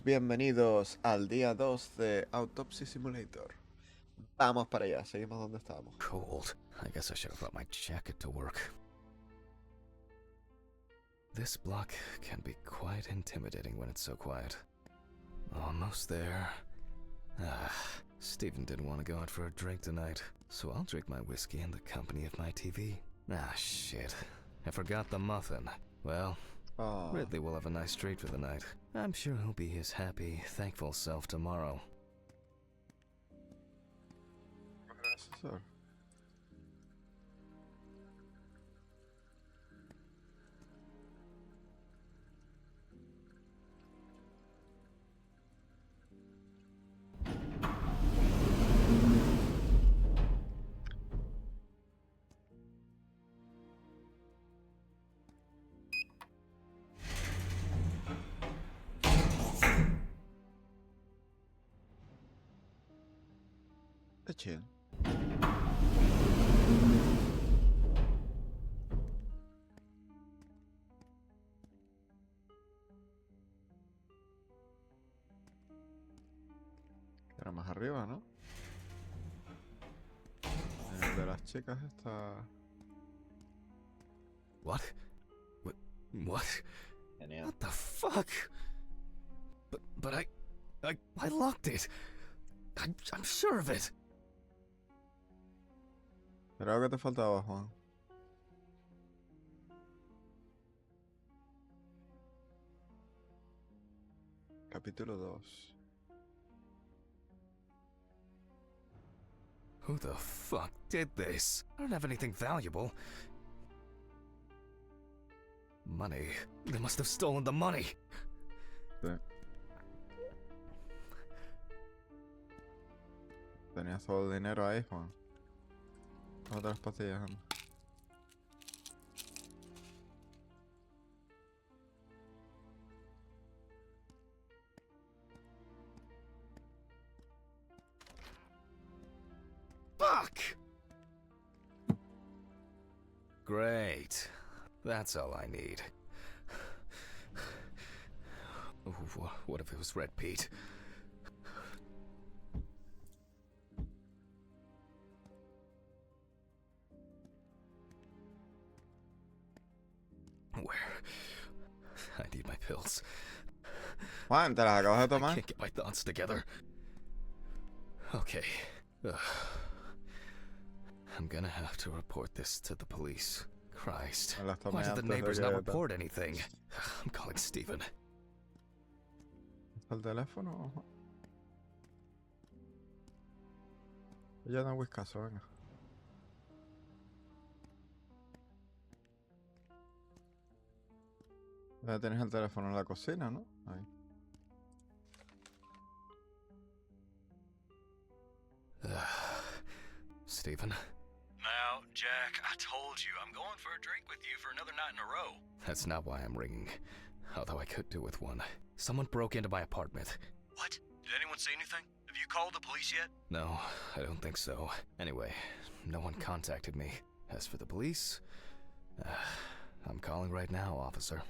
Bienvenidos al día 2 de Autopsy Simulator. Vamos para allá, seguimos donde estábamos. Cold. I guess I should have brought my jacket to work. This block can be quite intimidating when it's so quiet. Almost there. Stephen didn't want to go out for a drink tonight, so I'll drink my whiskey in the company of my TV. Shit. I forgot the muffin. Well, Ridley will have a nice treat for the night. I'm sure he'll be his happy, thankful self tomorrow. Chill. Era más arriba, ¿no? El de las chicas está... What? What? Genial. What the fuck? But I locked it. I'm sure of it. Era lo que te faltaba, Juan. Capítulo 2. Who the fuck did this? I don't have anything valuable. Money. They must have stolen the money. Sí. Tenías todo el dinero ahí, Juan. Otras pastillas, anda. Fuck! Great. That's all I need. What if it was Red Pete? Where? I need my pills. Juan, ¿te las acabas de I tomar? can't get my thoughts together. Okay. I'm gonna have to report this to the police. Christ. Me las tomé Why did the antes de neighbors que not te- report anything? I'm calling Stephen. ¿El teléfono? Juan? Ya no whiskazo, venga. Ya tienes el teléfono en la cocina, ¿no? Ahí. Stephen? Now, Jack, I told you, I'm going for a drink with you for another night in a row. That's not why I'm ringing. Although I could do with one. Someone broke into my apartment. What? Did anyone see anything? Have you called the police yet? No, I don't think so. Anyway, no one contacted me. As for the police, I'm calling right now, officer.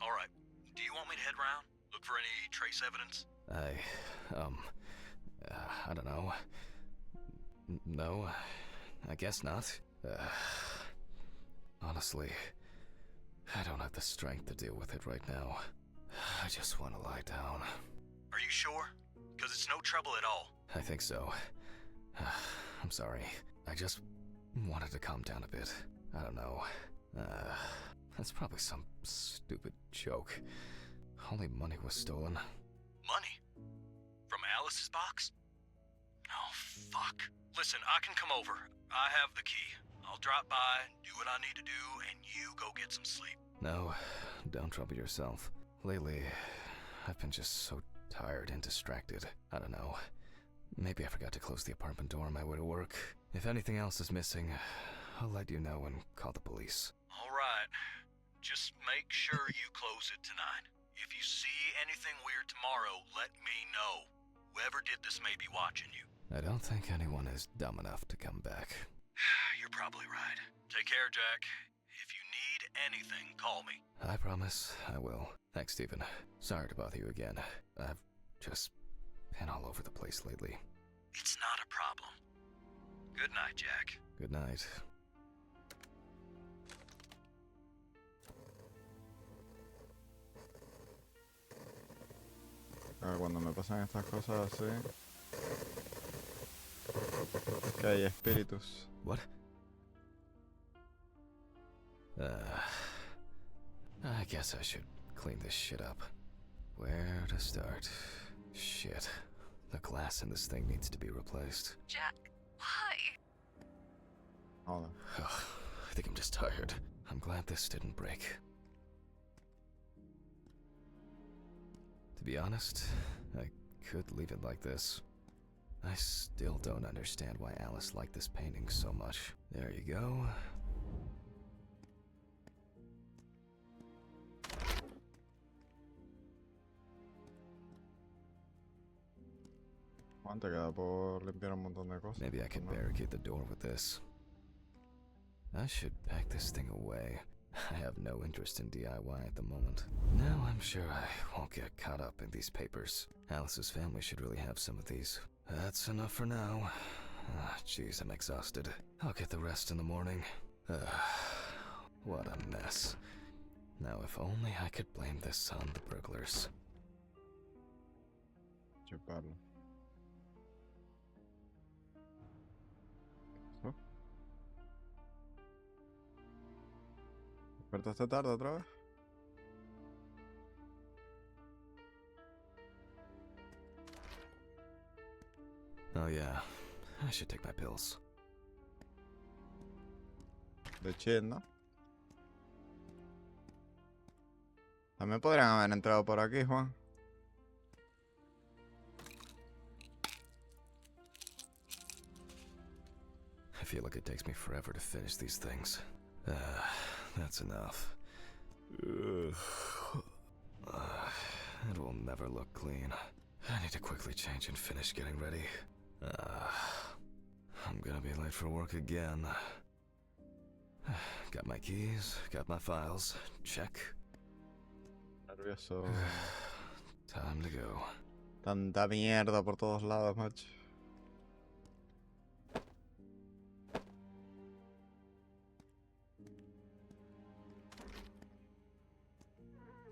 All right. Do you want me to head round? Look for any trace evidence? I don't know. No, I guess not. Honestly, I don't have the strength to deal with it right now. I just want to lie down. Are you sure? Because it's no trouble at all. I think so. I'm sorry. I just wanted to calm down a bit. I don't know. That's probably some stupid joke. Only money was stolen. Money? From Alice's box? Oh, fuck. Listen, I can come over. I have the key. I'll drop by, do what I need to do, and you go get some sleep. No, don't trouble yourself. Lately, I've been just so tired and distracted. I don't know. Maybe I forgot to close the apartment door on my way to work. If anything else is missing, I'll let you know and call the police. All right. Just make sure you close it tonight. If you see anything weird tomorrow, let me know. Whoever did this may be watching you. I don't think anyone is dumb enough to come back. You're probably right. Take care, Jack. If you need anything, call me. I promise I will. Thanks, Stephen. Sorry to bother you again. I've just been all over the place lately. It's not a problem. Good night, Jack. Good night. Cuando me pasan estas cosas así, que hay espíritus. What? I guess I should clean this shit up. Where to start? Shit. The glass in this thing needs to be replaced. Jack, why? Hold on. Ugh, I think I'm just tired. I'm glad this didn't break. To be honest, I could leave it like this. I still don't understand why Alice liked this painting so much. There you go. Juan, te queda por limpiar un montón de cosas. Maybe I could ¿no? barricade the door with this. I should pack this thing away. I have no interest in DIY at the moment. Now I'm sure I won't get caught up in these papers. Alice's family should really have some of these. That's enough for now. Jeez, I'm exhausted. I'll get the rest in the morning. What a mess. Now if only I could blame this on the burglars. Chuparlo. ¿Eso? ¿Despertaste tarde otra vez? Oh yeah, I should take my pills. De chill, ¿no? También podrían haber entrado por aquí, Juan. I feel like it takes me forever to finish these things. That's enough. It will never look clean. I need to quickly change and finish getting ready. I'm gonna be late for work again. Got my keys, got my files. Check. Nervioso. Time to go. Tanta mierda por todos lados, macho.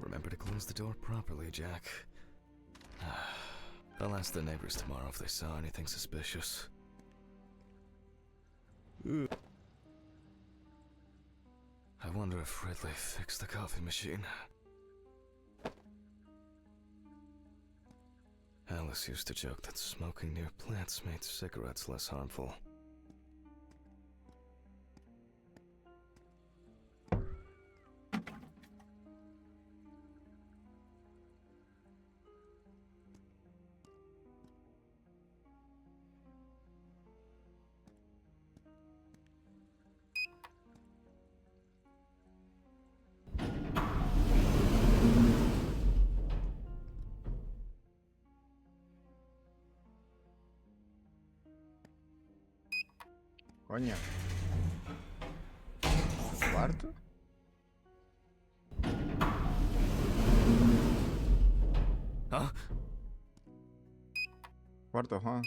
Remember to close the door properly, Jack. I'll ask the neighbors tomorrow if they saw anything suspicious. I wonder if Ridley fixed the coffee machine. Alice used to joke that smoking near plants made cigarettes less harmful. Coño. ¿Cuarto? Huh? Cuarto, Juan.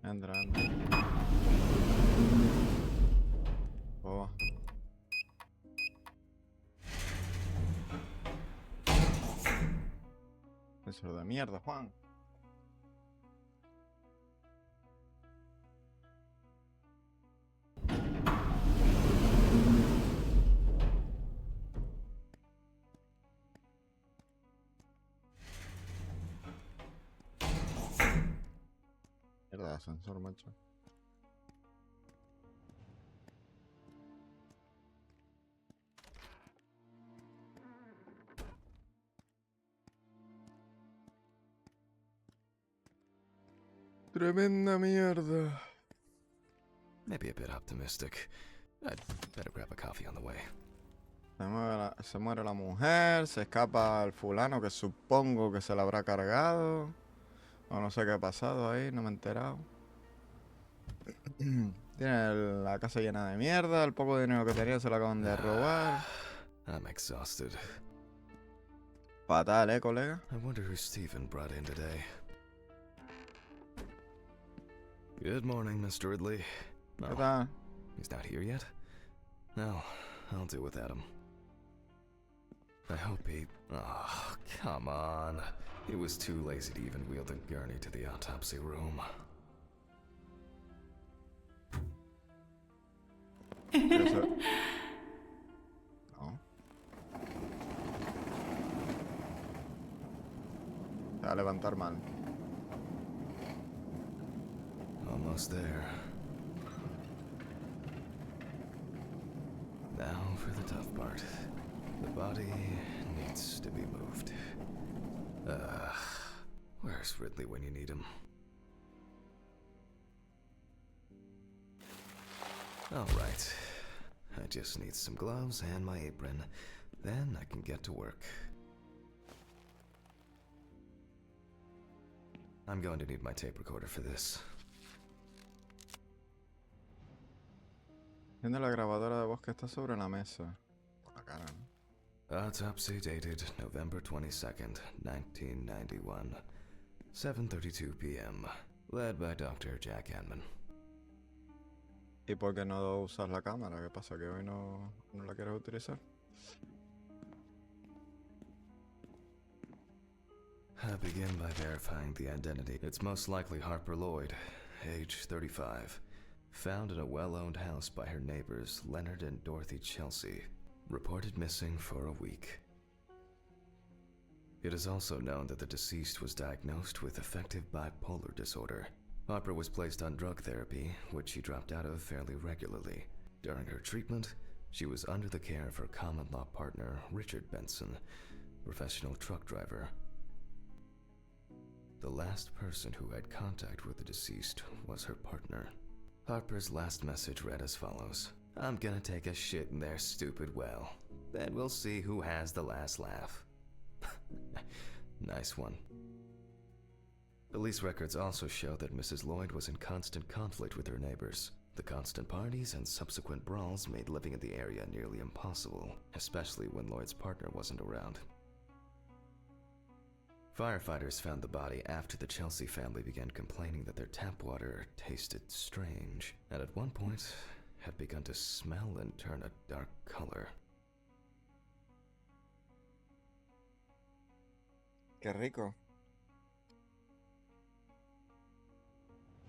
Entra, entra. Boba. Eso de mierda, Juan. Mierda, ascensor, macho. Tremenda mierda. Maybe a bit optimistic. I'd better grab a coffee on the way. Se muere la mujer, se escapa el fulano que supongo que se la habrá cargado. O no sé qué ha pasado ahí, no me he enterado. Tiene la casa llena de mierda, el poco dinero que tenía se lo acaban de robar. I'm exhausted. Fatal, colega. I wonder who Stephen brought in today. Good morning, Mr. Ridley. ¿Qué Oh, tal? he's not here yet? No, I'll do without him. I hope he... Oh, come on. He was too lazy to even wheel the gurney to the autopsy room. No. Se va a levantar mal. Almost there. Now for the tough part. The body needs to be moved. Where's Ridley when you need him? Alright. I just need some gloves and my apron. Then I can get to work. I'm going to need my tape recorder for this. Tiene la grabadora de voz que está sobre la mesa. Por la cara, ¿no? Autopsy dated November 22nd, 1991. 7:32 p.m. Led by Dr. Jack Hanman. ¿Y por qué no usas la cámara? ¿Qué pasa? ¿Que hoy no la quieres utilizar? I begin by verifying the identity. It's most likely Harper Lloyd, age 35. Found in a well-owned house by her neighbors Leonard and Dorothy Chelsea. Reported missing for a week. It is also known that the deceased was diagnosed with affective bipolar disorder. Harper was placed on drug therapy, which she dropped out of fairly regularly. During her treatment, she was under the care of her common-law partner, Richard Benson, professional truck driver. The last person who had contact with the deceased was her partner. Harper's last message read as follows. I'm gonna take a shit in their stupid well. Then we'll see who has the last laugh. Nice one. Police records also show that Mrs. Lloyd was in constant conflict with her neighbors. The constant parties and subsequent brawls made living in the area nearly impossible, especially when Lloyd's partner wasn't around. Firefighters found the body after the Chelsea family began complaining that their tap water tasted strange, and at one point had begun to smell and turn a dark color. Qué rico.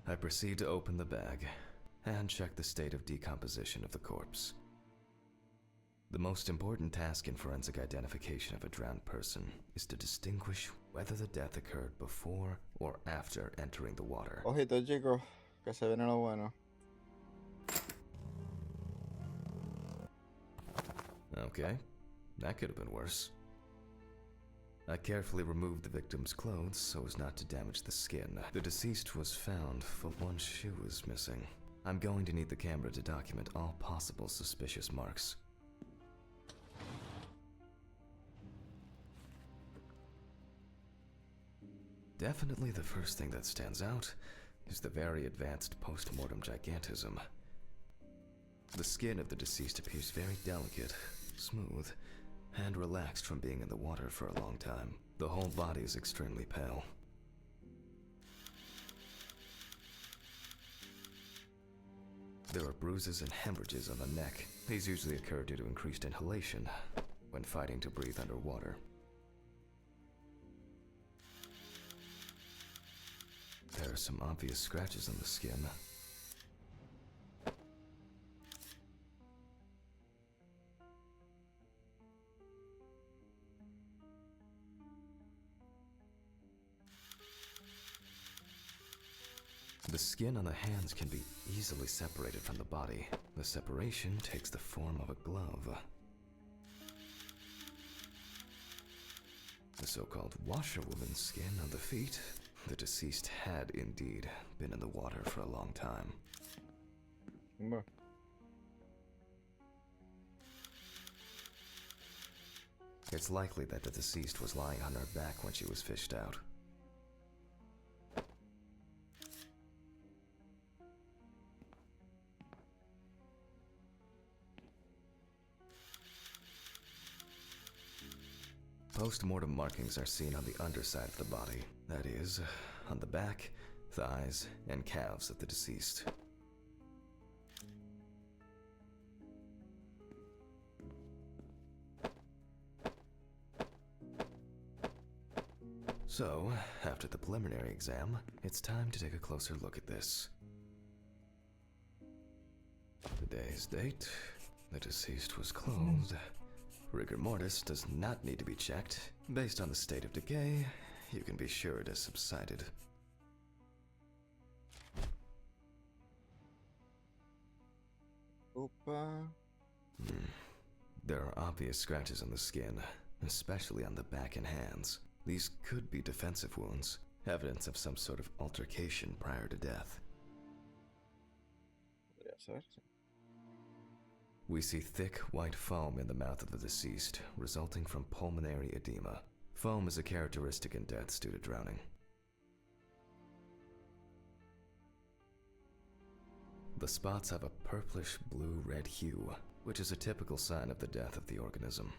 I proceed to open the bag and check the state of decomposition of the corpse. The most important task in forensic identification of a drowned person is to distinguish whether the death occurred before or after entering the water. Ojito, chicos, que se viene lo bueno. Okay, that could have been worse. I carefully removed the victim's clothes so as not to damage the skin. The deceased was found, but one shoe is missing. I'm going to need the camera to document all possible suspicious marks. Definitely the first thing that stands out is the very advanced post-mortem gigantism. The skin of the deceased appears very delicate, smooth, and relaxed from being in the water for a long time. The whole body is extremely pale. There are bruises and hemorrhages on the neck. These usually occur due to increased inhalation when fighting to breathe underwater. There are some obvious scratches on the skin. The skin on the hands can be easily separated from the body. The separation takes the form of a glove. The so-called washerwoman's skin on the feet. The deceased had indeed been in the water for a long time. It's likely that the deceased was lying on her back when she was fished out. Post-mortem markings are seen on the underside of the body, that is, on the back, thighs, and calves of the deceased. So, after the preliminary exam, it's time to take a closer look at this. Today's date, the deceased was clothed. Rigor mortis does not need to be checked. Based on the state of decay, you can be sure it has subsided. Opa. There are obvious scratches on the skin, especially on the back and hands. These could be defensive wounds, evidence of some sort of altercation prior to death. Podría ser, sí. We see thick, white foam in the mouth of the deceased, resulting from pulmonary edema. Foam is a characteristic in deaths due to drowning. The spots have a purplish blue-red hue, which is a typical sign of the death of the organism.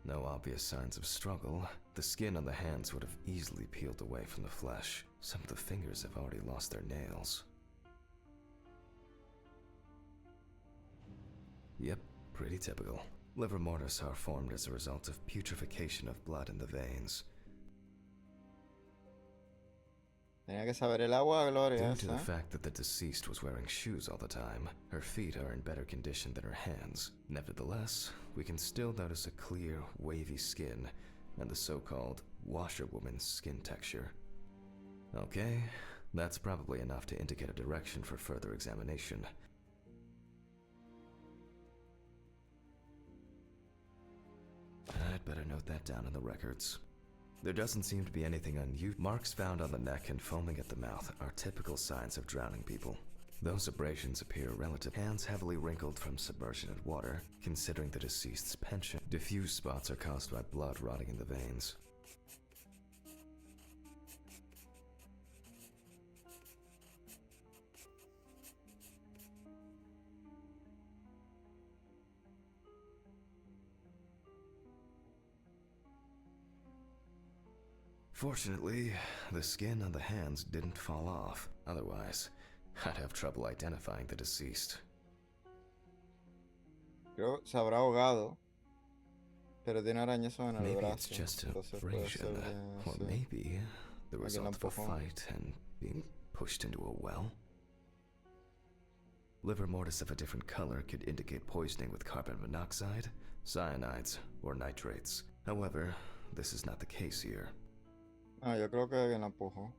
No obvious signs of struggle. The skin on the hands would have easily peeled away from the flesh. Some of the fingers have already lost their nails. Yep, pretty typical. Livor mortis are formed as a result of putrefaction of blood in the veins. Tenía que saber el agua, Gloria. Due to the Esa. fact that the deceased was wearing shoes all the time, her feet are in better condition than her hands. Nevertheless, we can still notice a clear, wavy skin and the so-called washerwoman's skin texture. Okay, that's probably enough to indicate a direction for further examination. I'd better note that down in the records. There doesn't seem to be anything unusual. Marks found on the neck and foaming at the mouth are typical signs of drowning people. Those abrasions appear relative. Hands heavily wrinkled from submersion in water, considering the deceased's penchant. Diffuse spots are caused by blood rotting in the veins. Fortunately, the skin on the hands didn't fall off. Otherwise, I'd have trouble identifying the deceased. Creo que se habrá ahogado. Pero tiene arañazos en el Maybe brazo. it's just an Entonces puede abrasion, ser, or sí. maybe the Alguien la result of a empujó. fight and being pushed into a well. Livor mortis of a different color could indicate poisoning with carbon monoxide, cyanides, or nitrates. However, this is not the case here. Ah, yo creo que alguien la empujó.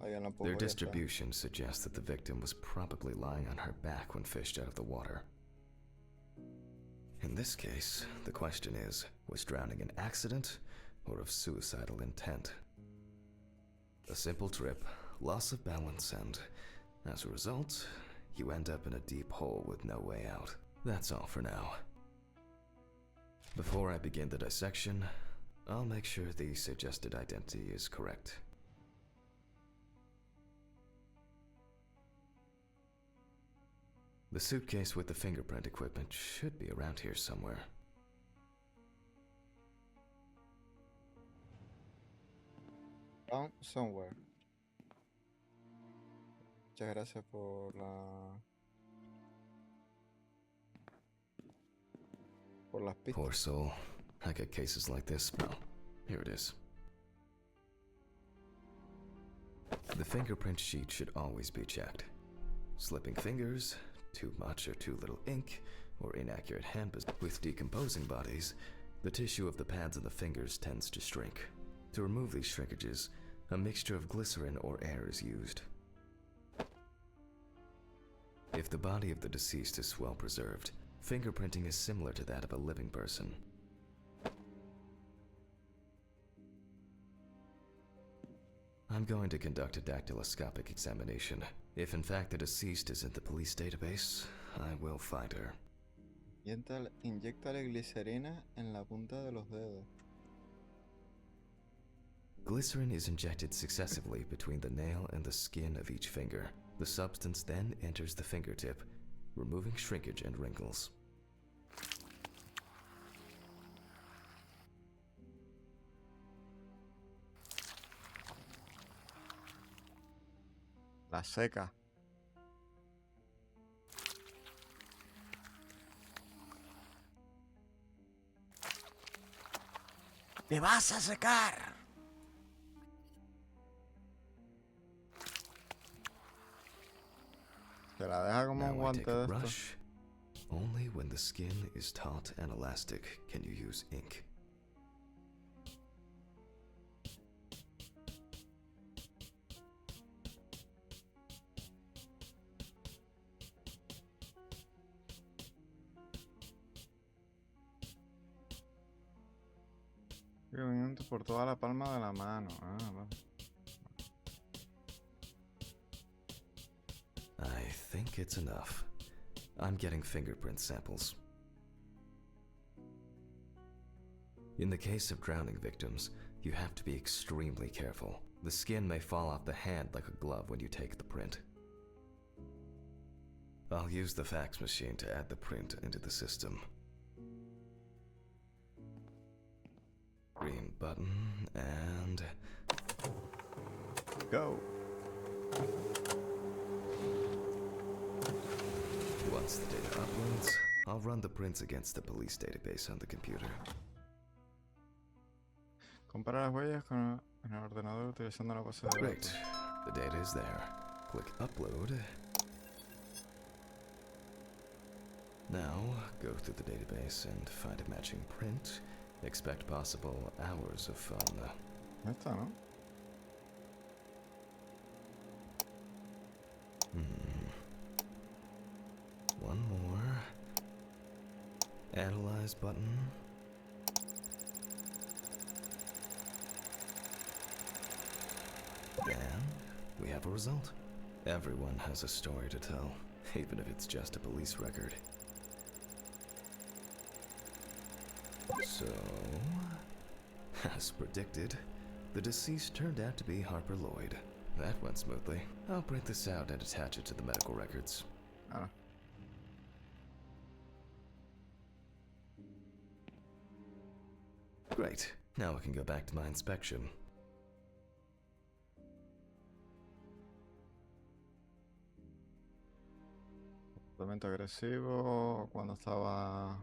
Alguien la empujó. Their y ya está. distribution suggests that the victim was probably lying on her back when fished out of the water. In this case, the question is, was drowning an accident or of suicidal intent? A simple trip, loss of balance, and as a result, you end up in a deep hole with no way out. That's all for now. Before I begin the dissection, I'll make sure the suggested identity is correct. The suitcase with the fingerprint equipment should be around here somewhere. Found somewhere. Muchas gracias por las pistas. Poor soul. I get cases like this. Oh, here it is. The fingerprint sheet should always be checked. Slipping fingers, too much or too little ink, or inaccurate hand position. With decomposing bodies, the tissue of the pads of the fingers tends to shrink. To remove these shrinkages, a mixture of glycerin or air is used. If the body of the deceased is well preserved, fingerprinting is similar to that of a living person. I'm going to conduct a dactyloscopic examination. If in fact the deceased is in the police database, I will find her. Inyéctale glicerina en la punta de los dedos. Glycerin is injected successively between the nail and the skin of each finger. The substance then enters the fingertip, removing shrinkage and wrinkles. La seca. ¡Te vas a secar! Se la deja como un Now I take guante a de esto. brush. Only when the skin is taut and elastic can you use ink. Movimiento por toda la palma de la mano. Ah, vale. I think it's enough. I'm getting fingerprint samples. In the case of drowning victims, you have to be extremely careful. The skin may fall off the hand like a glove when you take the print. I'll use the fax machine to add the print into the system. Green button, and... Go. Once the data uploads, I'll run the prints against the police database on the computer. Compara las huellas con el ordenador utilizando la base de Great. datos. The data is there. Click upload. Now, go through the database and find a matching print. Expect possible hours of fun. Ya está, ¿no? One more. Analyze button. And we have a result. Everyone has a story to tell, even if it's just a police record. So, as predicted, the deceased turned out to be Harper Lloyd. That went smoothly. I'll print this out and attach it to the medical records. Ah. Great. Now I can go back to my inspection. Comportamiento agresivo cuando estaba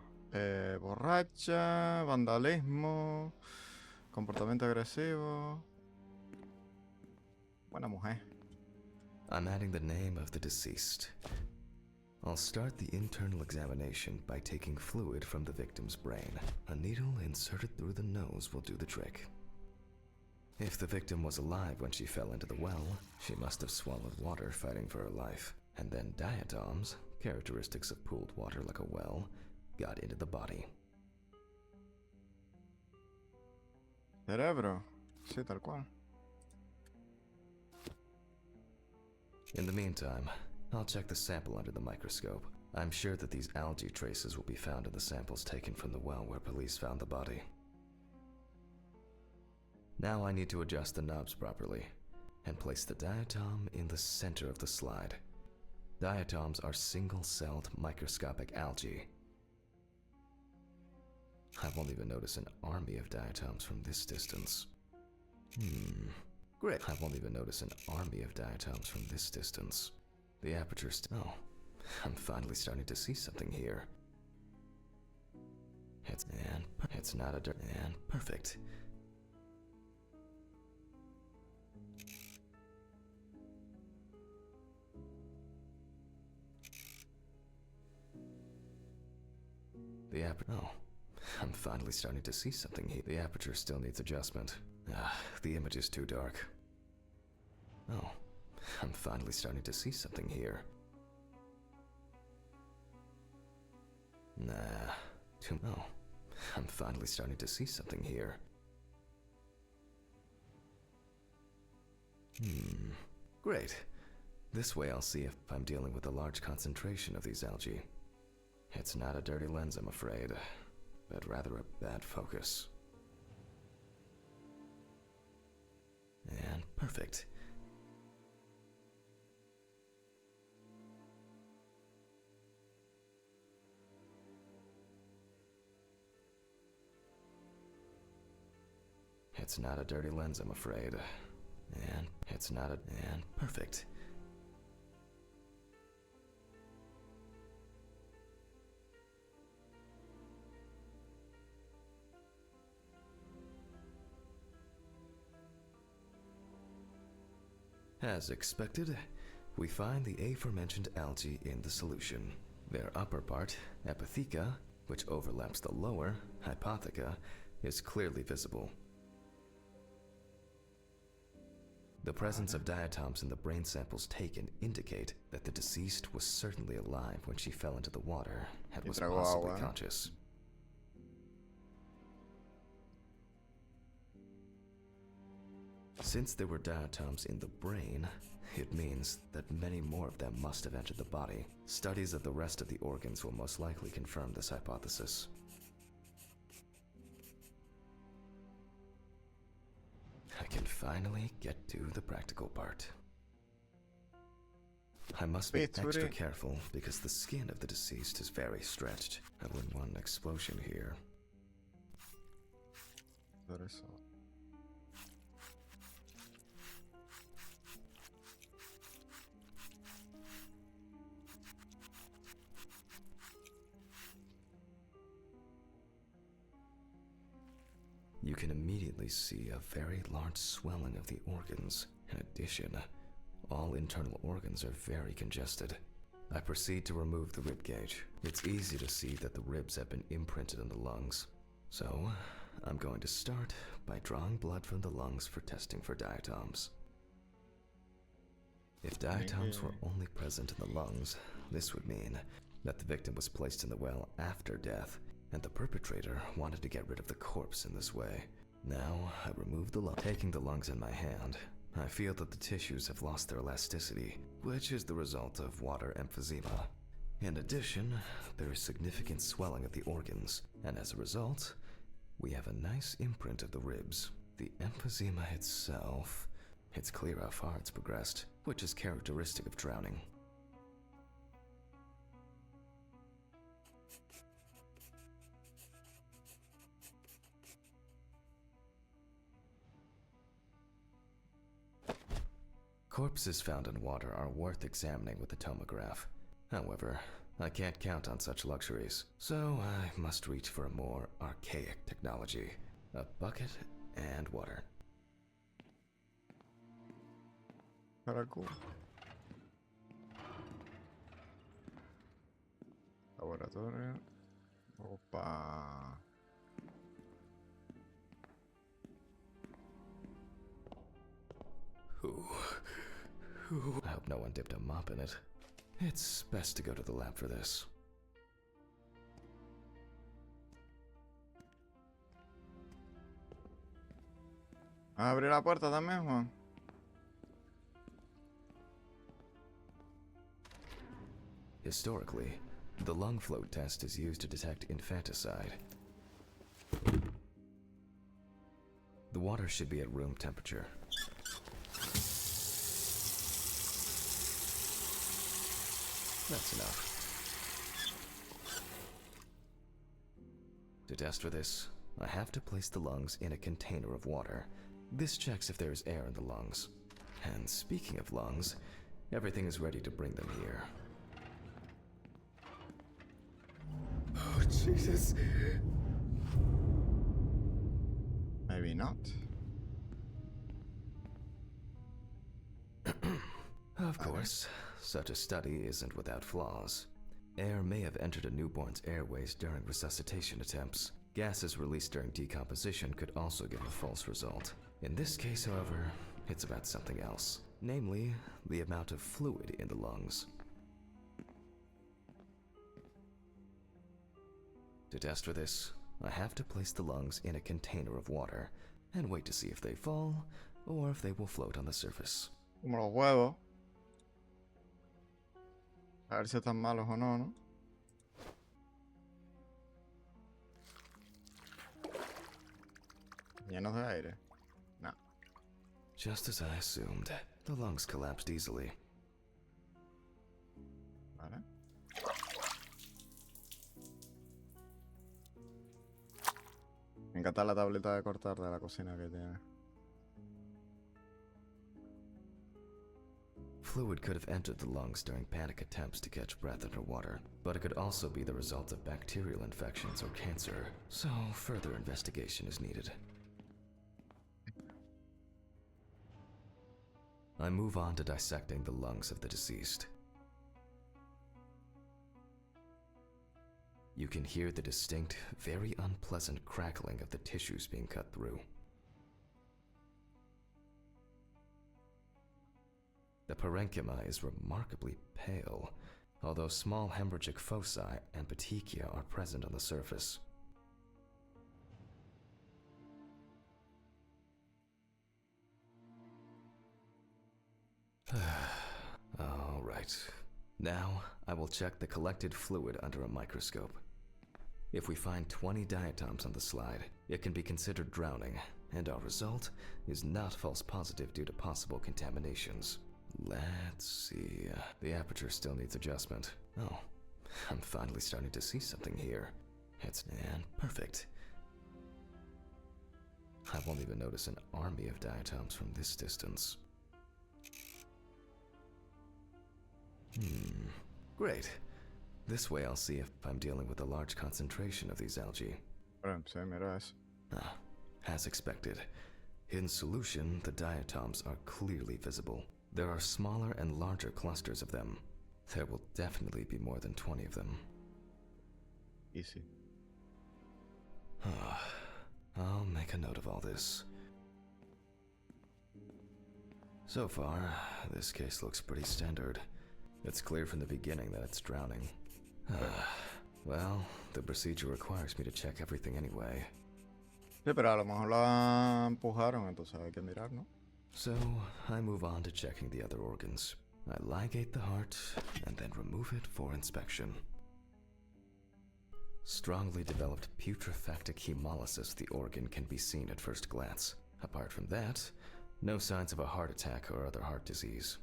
borracha, vandalismo, comportamiento agresivo. Buena mujer. I'm adding the name of the deceased. I'll start the internal examination by taking fluid from the victim's brain. A needle inserted through the nose will do the trick. If the victim was alive when she fell into the well, she must have swallowed water fighting for her life. And then diatoms, characteristics of pooled water like a well, got into the body. Cerebro. Sí, tal cual. In the meantime, I'll check the sample under the microscope. I'm sure that these algae traces will be found in the samples taken from the well where police found the body. Now I need to adjust the knobs properly and place the diatom in the center of the slide. Diatoms are single-celled microscopic algae. I won't even notice an army of diatoms from this distance. Great. I won't even notice an army of diatoms from this distance. The aperture oh, I'm finally starting to see something here. It's not a dirt and perfect. The aperture oh, I'm finally starting to see something here. The aperture still needs adjustment. The image is too dark. Oh, I'm finally starting to see something here. Oh, I'm finally starting to see something here. Great. This way I'll see if I'm dealing with a large concentration of these algae. It's not a dirty lens, I'm afraid, but rather a bad focus. And perfect. It's not a dirty lens, I'm afraid. And perfect. As expected, we find the aforementioned algae in the solution. Their upper part, epitheca, which overlaps the lower, hypotheca, is clearly visible. The presence of diatoms in the brain samples taken indicate that the deceased was certainly alive when she fell into the water and was possibly conscious. Since there were diatoms in the brain, it means that many more of them must have entered the body. Studies of the rest of the organs will most likely confirm this hypothesis. I can finally get to the practical part. I must be extra careful because the skin of the deceased is very stretched. I wouldn't want an explosion here. You can immediately see a very large swelling of the organs. In addition, all internal organs are very congested. I proceed to remove the rib cage. It's easy to see that the ribs have been imprinted in the lungs. So, I'm going to start by drawing blood from the lungs for testing for diatoms. If diatoms were only present in the lungs, this would mean that the victim was placed in the well after death, and the perpetrator wanted to get rid of the corpse in this way. Now, I remove the lung. Taking the lungs in my hand, I feel that the tissues have lost their elasticity, which is the result of water emphysema. In addition, there is significant swelling of the organs, and as a result, we have a nice imprint of the ribs. The emphysema itself, it's clear how far it's progressed, which is characteristic of drowning. Corpses found in water are worth examining with a tomograph. However, I can't count on such luxuries, so I must reach for a more archaic technology: a bucket and water. Caracu. Laboratorio. Opa. I hope no one dipped a mop in it. It's best to go to the lab for this. ¿Abrir la puerta también, Juan? Historically, the lung float test is used to detect infanticide. The water should be at room temperature. That's enough. To test for this, I have to place the lungs in a container of water. This checks if there is air in the lungs. And speaking of lungs, everything is ready to bring them here. Oh, Jesus. Maybe not. Of course, such a study isn't without flaws. Air may have entered a newborn's airways during resuscitation attempts. Gases released during decomposition could also give a false result. In this case, however, it's about something else, namely, the amount of fluid in the lungs. To test for this, I have to place the lungs in a container of water and wait to see if they fall or if they will float on the surface. Como los huevos. A ver si están malos o no, ¿no? Llenos de aire. No. Just as I assumed, the lungs collapsed easily. Vale. Me encanta la tableta de cortar de la cocina que tiene. Fluid could have entered the lungs during panic attempts to catch breath underwater, but it could also be the result of bacterial infections or cancer, so further investigation is needed. I move on to dissecting the lungs of the deceased. You can hear the distinct, very unpleasant crackling of the tissues being cut through. The parenchyma is remarkably pale, although small hemorrhagic foci and petechia are present on the surface. All right. Now, I will check the collected fluid under a microscope. If we find 20 diatoms on the slide, it can be considered drowning, and our result is not false positive due to possible contaminations. Let's see. The aperture still needs adjustment. Oh, I'm finally starting to see something here. It's perfect. I won't even notice an army of diatoms from this distance. Great. This way I'll see if I'm dealing with a large concentration of these algae. Sí, mira eso. As expected. In solution, the diatoms are clearly visible. There are smaller and larger clusters of them. There will definitely be more than 20 of them. Easy. I'll make a note of all this. So far, this case looks pretty standard. It's clear from the beginning that it's drowning. Well, the procedure requires me to check everything anyway. Sí, pero a lo mejor la empujaron, entonces hay que mirar, ¿no? So, I move on to checking the other organs. I ligate the heart, and then remove it for inspection. Strongly developed putrefactic hemolysis of the organ can be seen at first glance. Apart from that, no signs of a heart attack or other heart disease.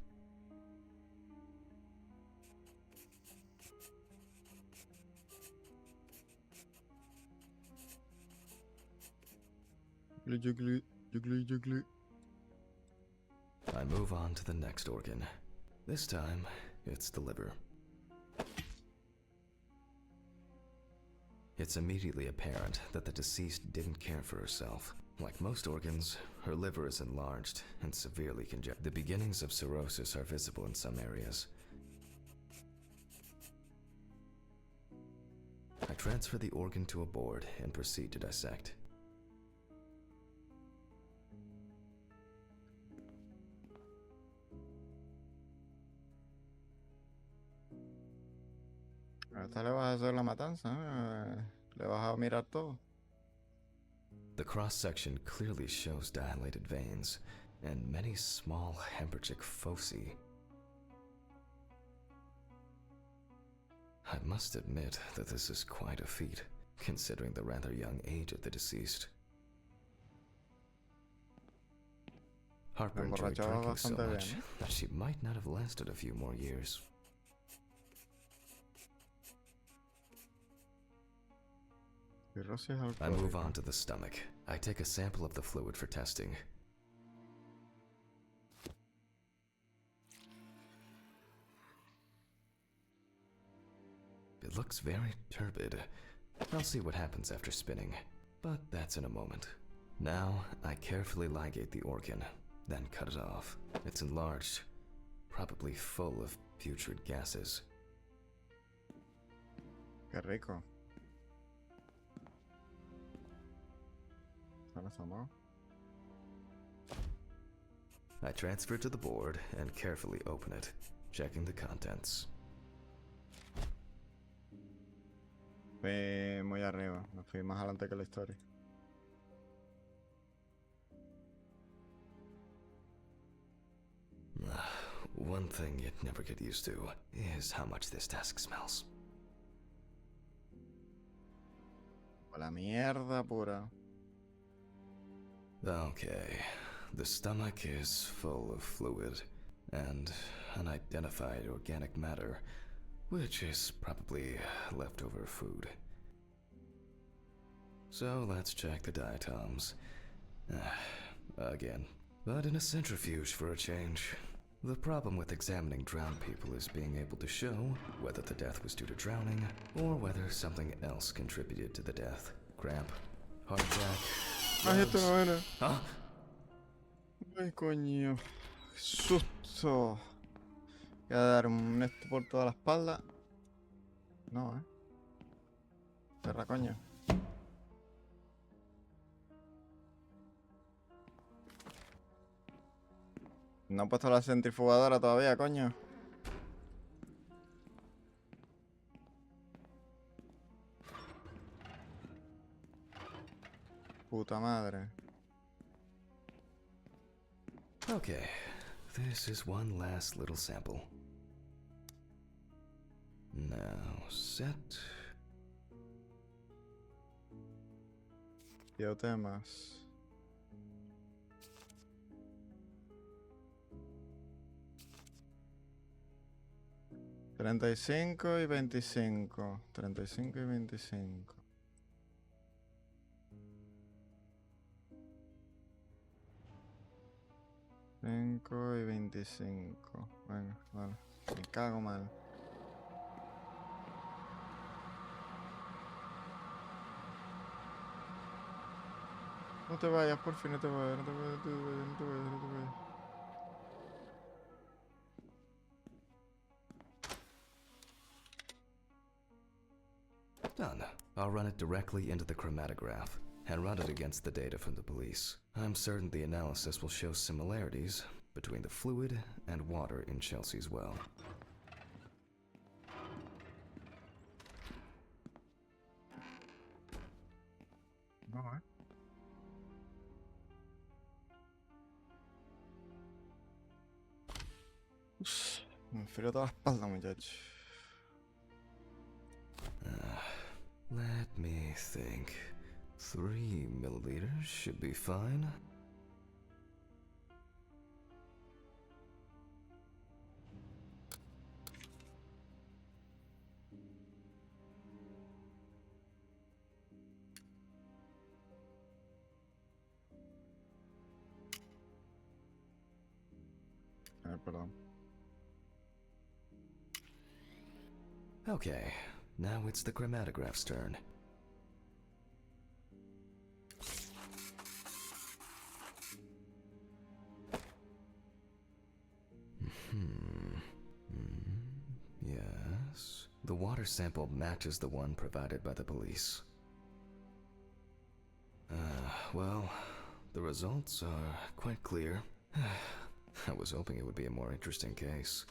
Jiggly, jiggly, jiggly. I move on to the next organ. This time, it's the liver. It's immediately apparent that the deceased didn't care for herself. Like most organs, her liver is enlarged and severely congested. The beginnings of cirrhosis are visible in some areas. I transfer the organ to a board and proceed to dissect. A esta le vas a hacer la matanza, ¿eh? Le vas a mirar todo. The cross-section clearly shows dilated veins and many small hemorrhagic foci. I must admit that this is quite a feat, considering the rather young age of the deceased. Heartburn enjoyed drinking so much that she might not have lasted a few more years. I move on to the stomach. I take a sample of the fluid for testing. It looks very turbid. I'll see what happens after spinning, but that's in a moment. Now, I carefully ligate the organ, then cut it off. It's enlarged, probably full of putrid gases. Qué rico. I transfer it to the board and carefully open it, checking the contents. Fui muy arriba, me fui más adelante que la historia. One thing you'd never get used to is how much this desk smells. La mierda pura. Okay, the stomach is full of fluid and unidentified organic matter, which is probably leftover food. So let's check the diatoms. Again, but in a centrifuge for a change. The problem with examining drowned people is being able to show whether the death was due to drowning or whether something else contributed to the death. Cramp, heart attack. Ay, esto no era. Huh? Ay, coño. Qué susto. Voy a dar un esto por toda la espalda. No, Cerra, coño. No he puesto la centrifugadora todavía, coño. Puta madre. Okay, this is one last little sample. Now set. Biotemas. 35 y 25. 35 y 25. Cinco y 25. Venga, vale. Me cago mal. No te vayas, por fin, no te vayas, no te vayas, no te vayas, no te vayas, no te vayas. Done. I'll run it directly into the chromatograph and run it against the data from the police. I'm certain the analysis will show similarities between the fluid and water in Chelsea's well. No, Me enfrió toda la espalda, muchacho. Let me think. 3 milliliters should be fine. Perdón. Okay, now it's the chromatograph's turn. Yes. The water sample matches the one provided by the police. Well, the results are quite clear. I was hoping it would be a more interesting case.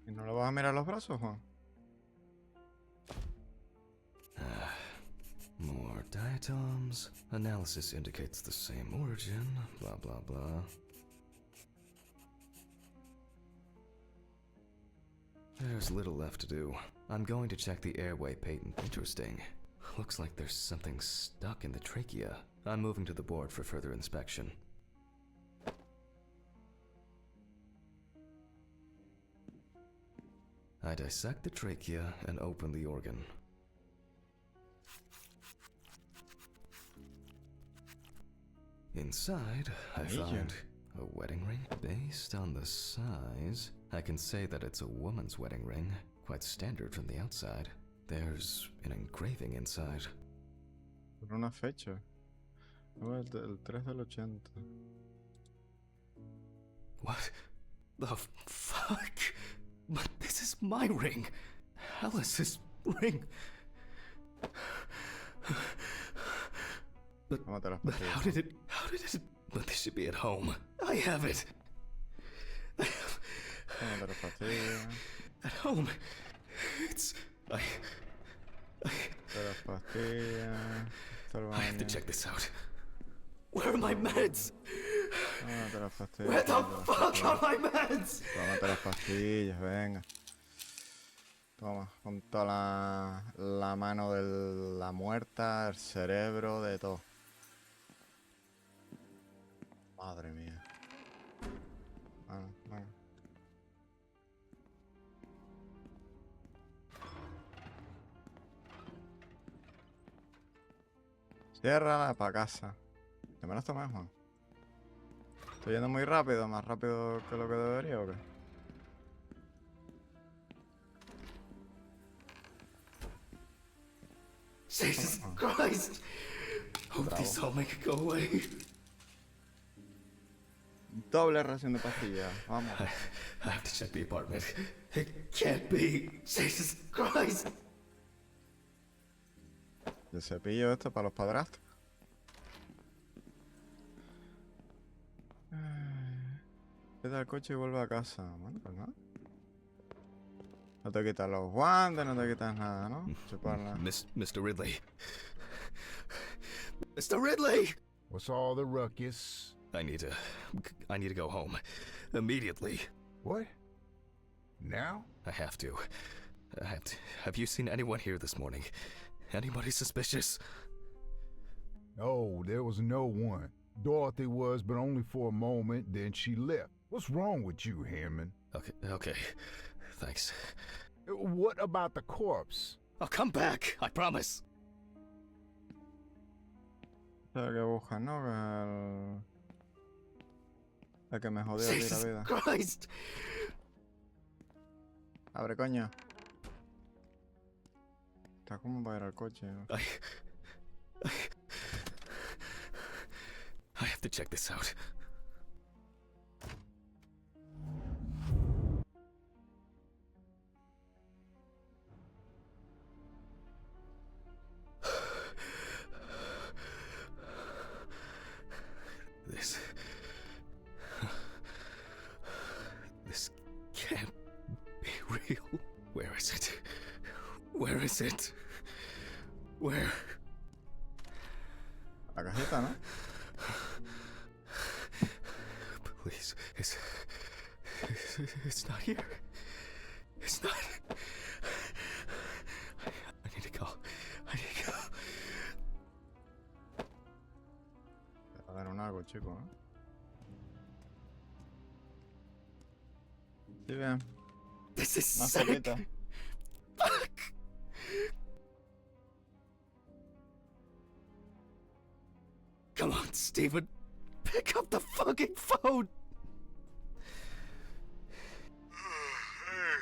¿Y no le vas a mirar los brazos, Juan? More diatoms. Analysis indicates the same origin. Blah, blah, blah. There's little left to do. I'm going to check the airway patent. Interesting. Looks like there's something stuck in the trachea. I'm moving to the board for further inspection. I dissect the trachea and open the organ. Inside, I found a wedding ring. Based on the size, I can say that it's a woman's wedding ring, quite standard from the outside. There's an engraving inside. Por una fecha. No, el 3 del 80. What the fuck? But this is my ring. Alice's ring. But how did it? But this should be at home. I have it. At home. It's... I have to check this out. Where are my meds? Where the fuck are my meds? Tómate las pastillas, venga. Toma, con toda la mano de la muerta, el cerebro, de todo. Madre mía. Bueno. Ciérrala para casa. ¿Qué me las tomé, Juan? ¿Estoy yendo muy rápido? ¿Más rápido que lo que debería o qué? Jesus Christ! Hope this all make it go away. Doble ración de pastillas. Vamos. I have to check the apartment. It can't be. Jesus Christ! El cepillo esto para los padrastros. Queda el coche y vuelve a casa. Bueno, pues nada. No te quitas los guantes, no te quitas nada, ¿no? Chuparla. Mr. Ridley. Mr. Ridley! What's all the ruckus? I need to go home. Immediately. What? Now? I have to. Have you seen anyone here this morning? Anybody suspicious? No, there was no one. Dorothy was, but only for a moment, then she left. What's wrong with you, Hammond? Okay. Thanks. What about the corpse? I'll come back, I promise. ¿Sabes qué buscas, no? Que el que me jodió a ti la Jesus vida. Christ! Abre, coño. Está como para ir al coche, ¿no? I have to check this out. This can't be real. Where is it? Where is it? Where? La cajita, ¿no? Please, it's not here. It's not. I need to go. A ver, un algo, chico, ¿no? Sí, bien. This is Más sick. solita. Fuck. Come on, Stephen. Pick up the fucking phone. Hey.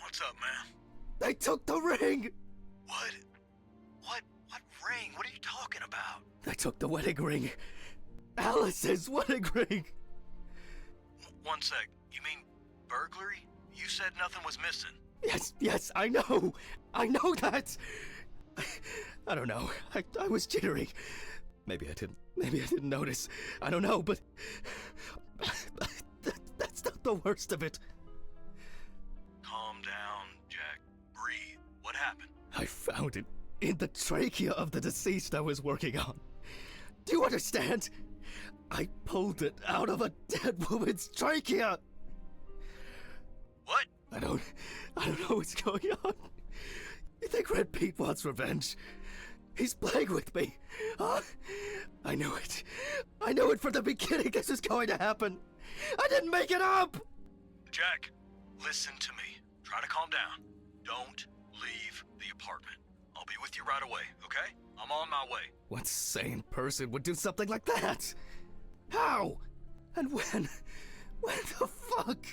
What's up, man? They took the ring. What? What ring? What are you talking about? They took the wedding ring. Alice's wedding ring. One sec. You mean burglary? You said nothing was missing. Yes, I know that. I don't know. I was jittery. Maybe I didn't notice. I don't know, but that's not the worst of it. Calm down, Jack. Breathe. What happened? I found it in the trachea of the deceased I was working on. Do you understand? I pulled it out of a dead woman's trachea. What? I don't know what's going on. You think Red Pete wants revenge? He's playing with me. Huh? I knew it. I knew it from the beginning this was going to happen. I didn't make it up! Jack, listen to me. Try to calm down. Don't leave the apartment. I'll be with you right away, okay? I'm on my way. What sane person would do something like that? How? And when? When the fuck?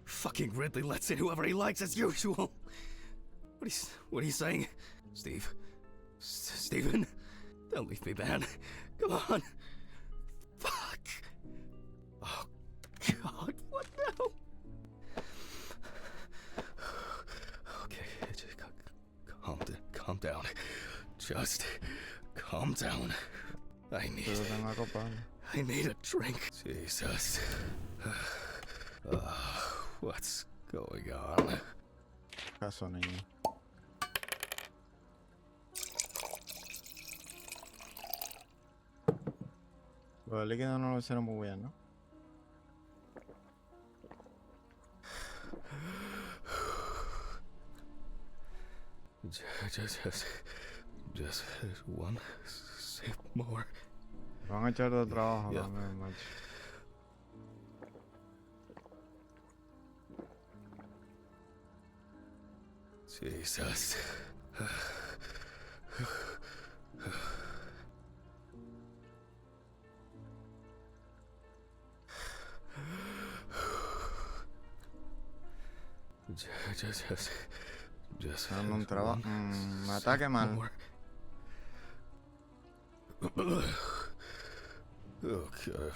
Fucking Ridley lets in whoever he likes as usual. What are you saying? Steve? Steven? Don't leave me, man. Come on. Fuck. Oh, God, what now? Okay, just calm down. Just calm down. I need a drink. Jesus. What's going on? Caso, niño. Pues el líquido no lo hicieron muy bien, ¿no? Just one sip more. Van a echar de trabajo Yeah. también, macho. Jesus. Just Dando un trabajo. one Me ataque mal. more. Oh, God.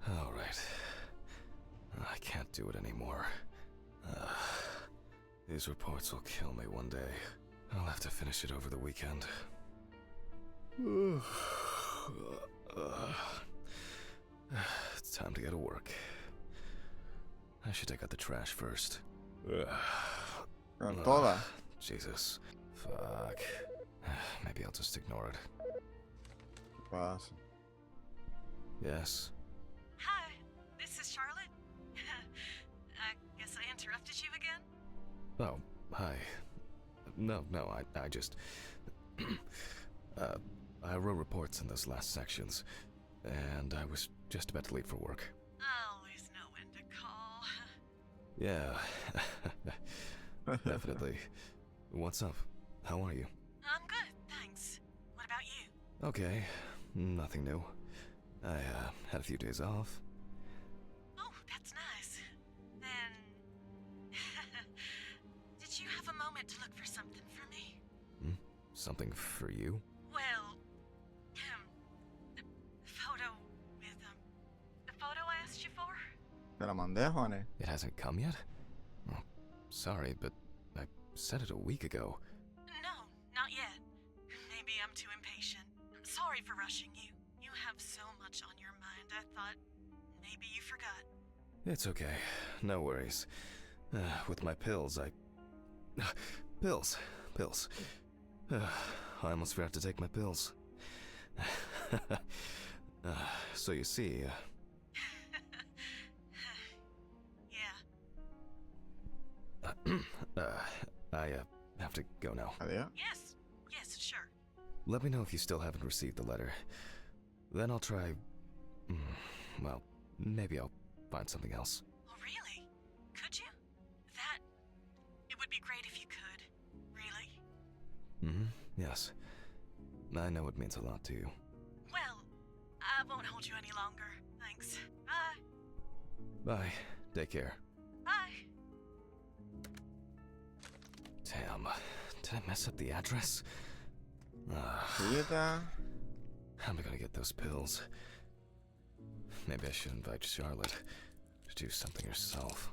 All right. I can't do it anymore. These reports will kill me one day. I'll have to finish it over the weekend. It's time to go to work. I should take out the trash first. Con todas. Jesus. Fuck. Maybe I'll just ignore it. ¿Qué pasa? Yes. Hi, this is Charlotte. I guess I interrupted you again? Oh, hi. No, I just... I wrote reports in those last sections, and I was just about to leave for work. I always know when to call. Yeah. Definitely. What's up? How are you? I'm good, thanks. What about you? Okay. Nothing new. I, had a few days off. Oh, that's nice. Then... Did you have a moment to look for something for me? Something for you? Well... the photo with, the photo I asked you for? Te la mandé, Juanes. It hasn't come yet? Oh, sorry, but I said it a week ago. No, not yet. Maybe I'm too impatient. I'm sorry for rushing you. You have so much on your mind, I thought maybe you forgot. It's okay. No worries. With my pills, Pills. I almost forgot to take my pills. So you see, Yeah. I have to go now. Adiós. Yes, sure. Let me know if you still haven't received the letter. Then I'll try... well, maybe I'll find something else. Oh, really? Could you? It would be great if you could. Really? Yes. I know it means a lot to you. Well, I won't hold you any longer. Thanks. Bye. Bye. Take care. Bye. Damn. Did I mess up the address? Sigueta. How am I gonna get those pills? Maybe I should invite Charlotte to do something herself.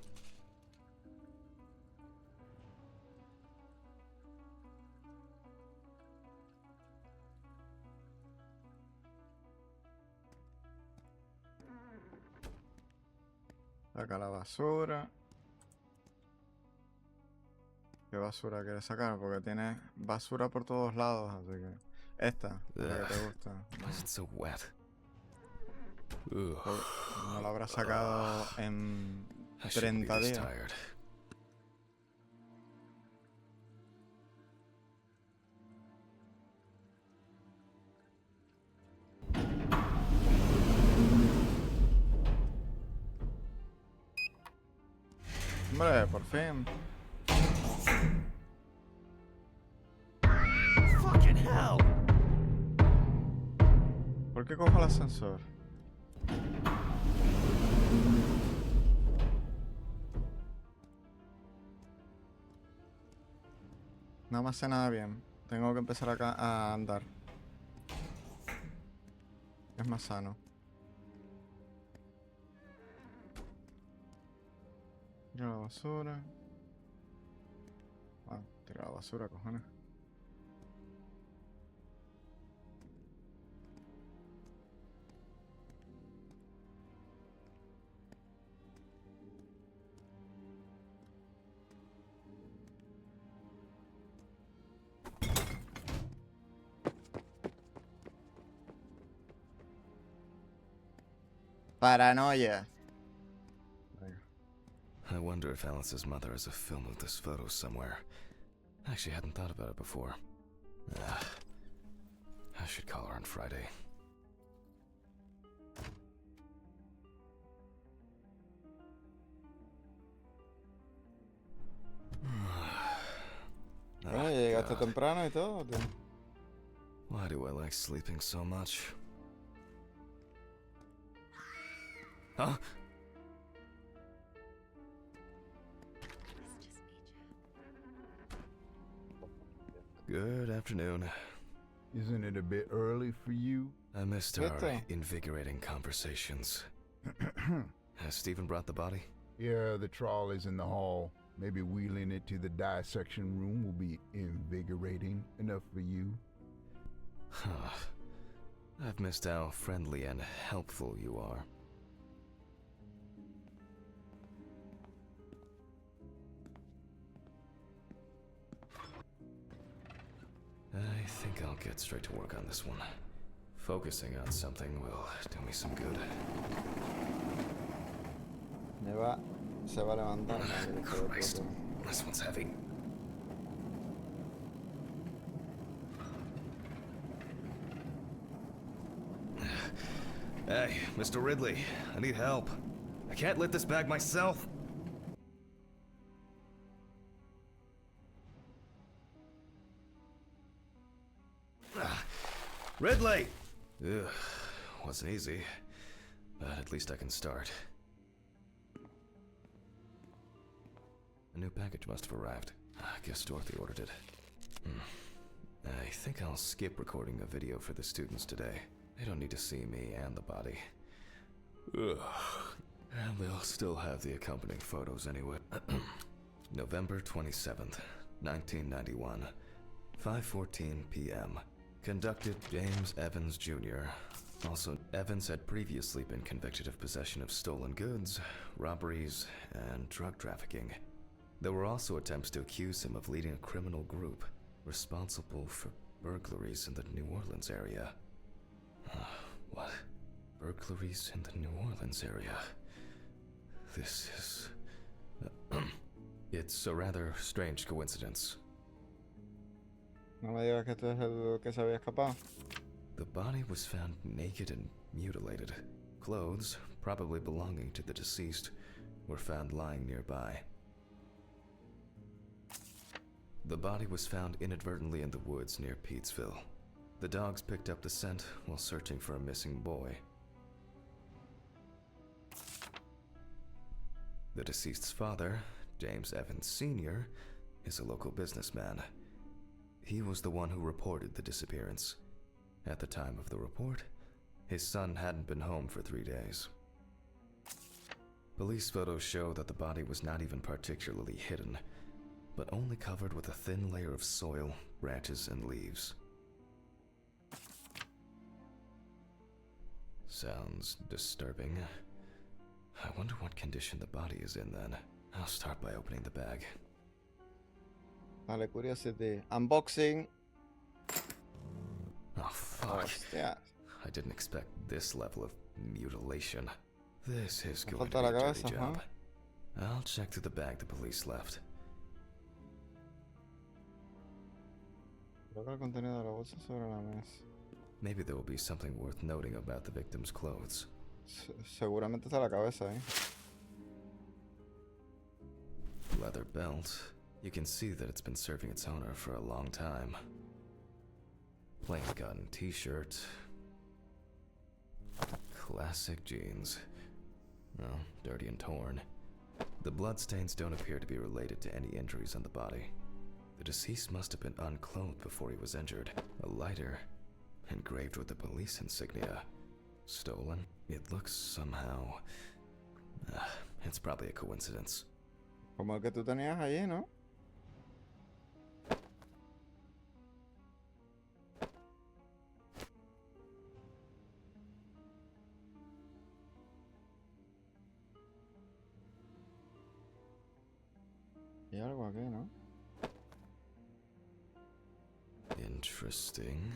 Saca la basura. ¿Qué basura quieres sacar? Porque tiene basura por todos lados, así que... Esta, la que te gusta. Why is it so wet? Ugh. No la habrás sacado en I shouldn't be 30 this días. tired. Hombre, por fin. Fucking hell! ¿Por qué cojo el ascensor? No me hace nada bien. Tengo que empezar acá a andar. Es más sano. Tira la basura. Ah, tira la basura, cojones. Paranoia. I wonder if Alice's mother has a film of this photo somewhere. I actually hadn't thought about it before. I should call her on Friday. Bueno, llegaste temprano y todo, tío. Why do I like sleeping so much? Huh? Good afternoon. Isn't it a bit early for you? I missed our Bitte. invigorating conversations. Has Stephen brought the body? Yeah, the trolley's in the hall. Maybe wheeling it to the dissection room will be invigorating enough for you. Huh. I've missed how friendly and helpful you are. I think I'll get straight to work on this one. Focusing on something will do me some good. Se va a levantar. Christ, this one's heavy. Hey, Mr. Ridley, I need help. I can't lift this bag myself. Ridley! Ugh, wasn't easy, but at least I can start. A new package must have arrived. I guess Dorothy ordered it. I think I'll skip recording a video for the students today. They don't need to see me and the body. Ugh. And they'll still have the accompanying photos anyway. November 27th, 1991, 5:14 p.m. Conducted James Evans Jr. Also, Evans had previously been convicted of possession of stolen goods, robberies, and drug trafficking. There were also attempts to accuse him of leading a criminal group responsible for burglaries in the New Orleans area. What? Burglaries in the New Orleans area? This is... It's a rather strange coincidence. No me digas que tú eres el que se había escapado. The body was found naked and mutilated. Clothes, probably belonging to the deceased, were found lying nearby. The body was found inadvertently in the woods near Peetsville. The dogs picked up the scent while searching for a missing boy. The deceased's father, James Evans Sr., is a local businessman. He was the one who reported the disappearance. At the time of the report, his son hadn't been home for 3 days. Police photos show that the body was not even particularly hidden, but only covered with a thin layer of soil, branches, and leaves. Sounds disturbing. I wonder what condition the body is in then. I'll start by opening the bag. Dale, curiosity. Unboxing. Oh, fuck. Hostia. I didn't expect this level of mutilation. This is Me going to falta be la a dirty cabeza, job. I'll check through the bag the police left. Coloca el contenido de la bolsa sobre la mesa. Maybe there will be something worth noting about the victim's clothes. Seguramente está la cabeza ahí. Leather belt. You can see that it's been serving its owner for a long time. Plain cotton t-shirt. Classic jeans. Well, dirty and torn. The bloodstains don't appear to be related to any injuries on the body. The deceased must have been unclothed before he was injured. A lighter, engraved with the police insignia. Stolen? It looks somehow... it's probably a coincidence. Como el que tú tenías allí, ¿no? Hay algo aquí, ¿no? Interesting.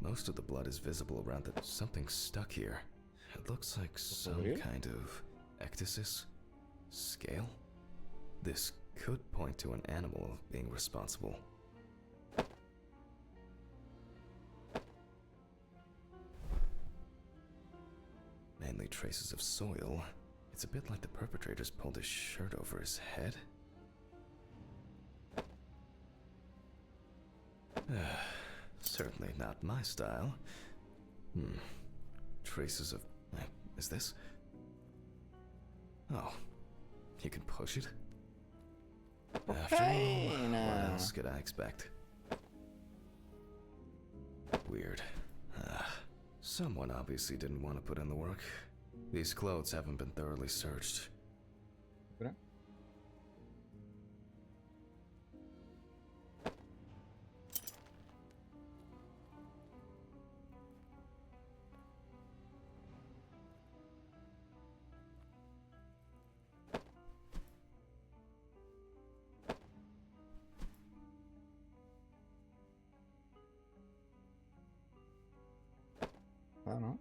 Most of the blood is visible around the... Something stuck here. It looks like some Podría. kind of ecdysis scale. This could point to an animal being responsible. Mainly traces of soil. It's a bit like the perpetrator's pulled his shirt over his head. Certainly not my style. Traces of... is this? Oh, you can push it? After all, what else could I expect? Weird. Someone obviously didn't want to put in the work. These clothes haven't been thoroughly searched. Espera. Ah, ¿no?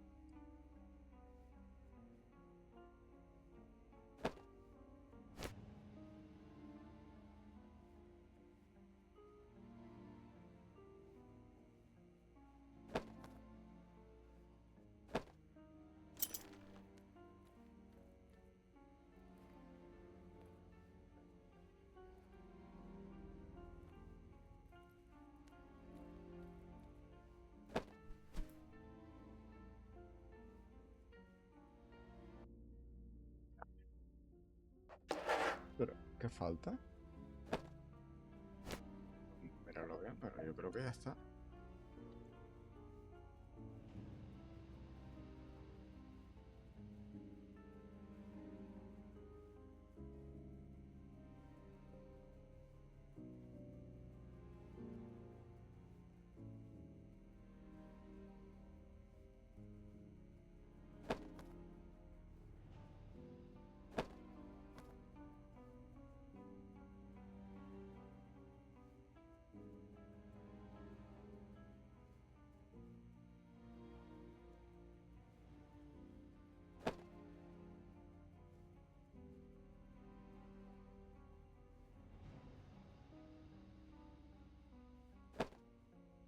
Pero, ¿qué falta? Míralo bien, pero yo creo que ya está.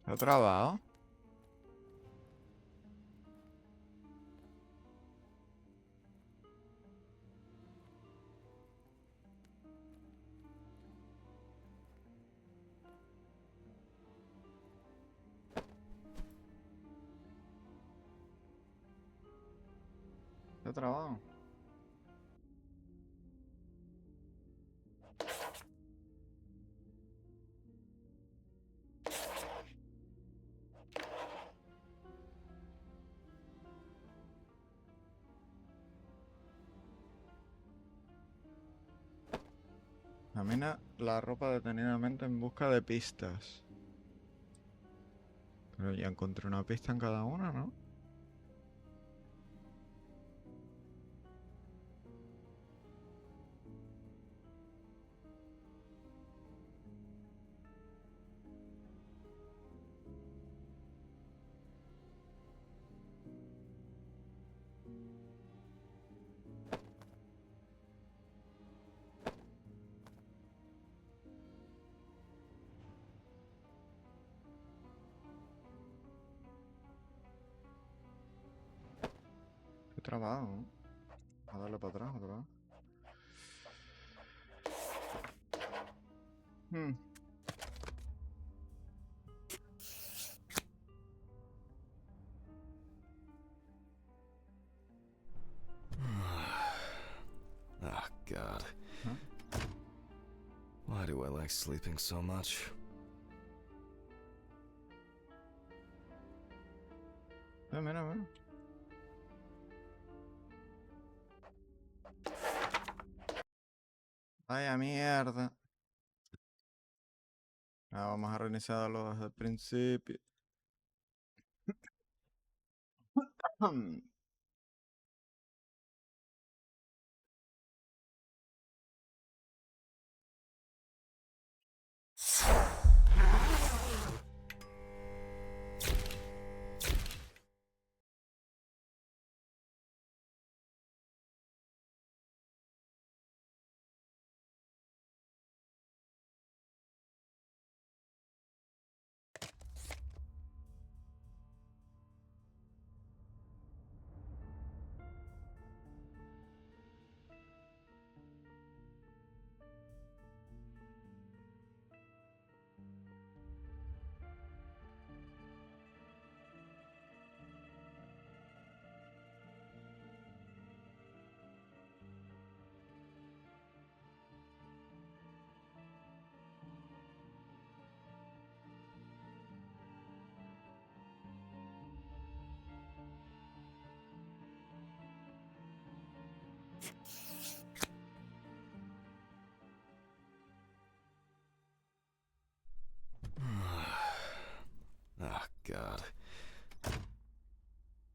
¿Está trabado? Está trabado. Examina la ropa detenidamente en busca de pistas. Pero ya encontré una pista en cada una, ¿no? Estoy trabado, ¿no? A darle para atrás otra vez. Oh, God. Huh? Why do I like sleeping so much? Mira, mira. Vaya mierda. Vamos a reiniciarlo desde el principio.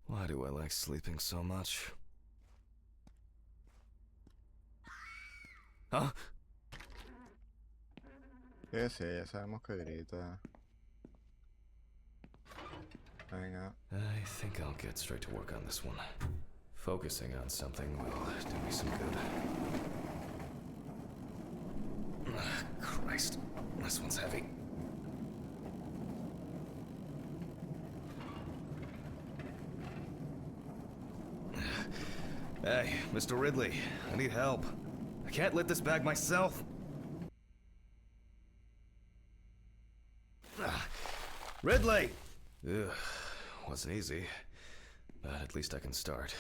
Why do I like sleeping so much? Huh? Sí, sí, ya sabemos que grita. Venga. I think I'll get straight to work on this one. Focusing on something will do me some good. Christ, this one's heavy. Hey, Mr. Ridley, I need help. I can't lift this bag myself. Ridley! Ugh, wasn't easy, but at least I can start.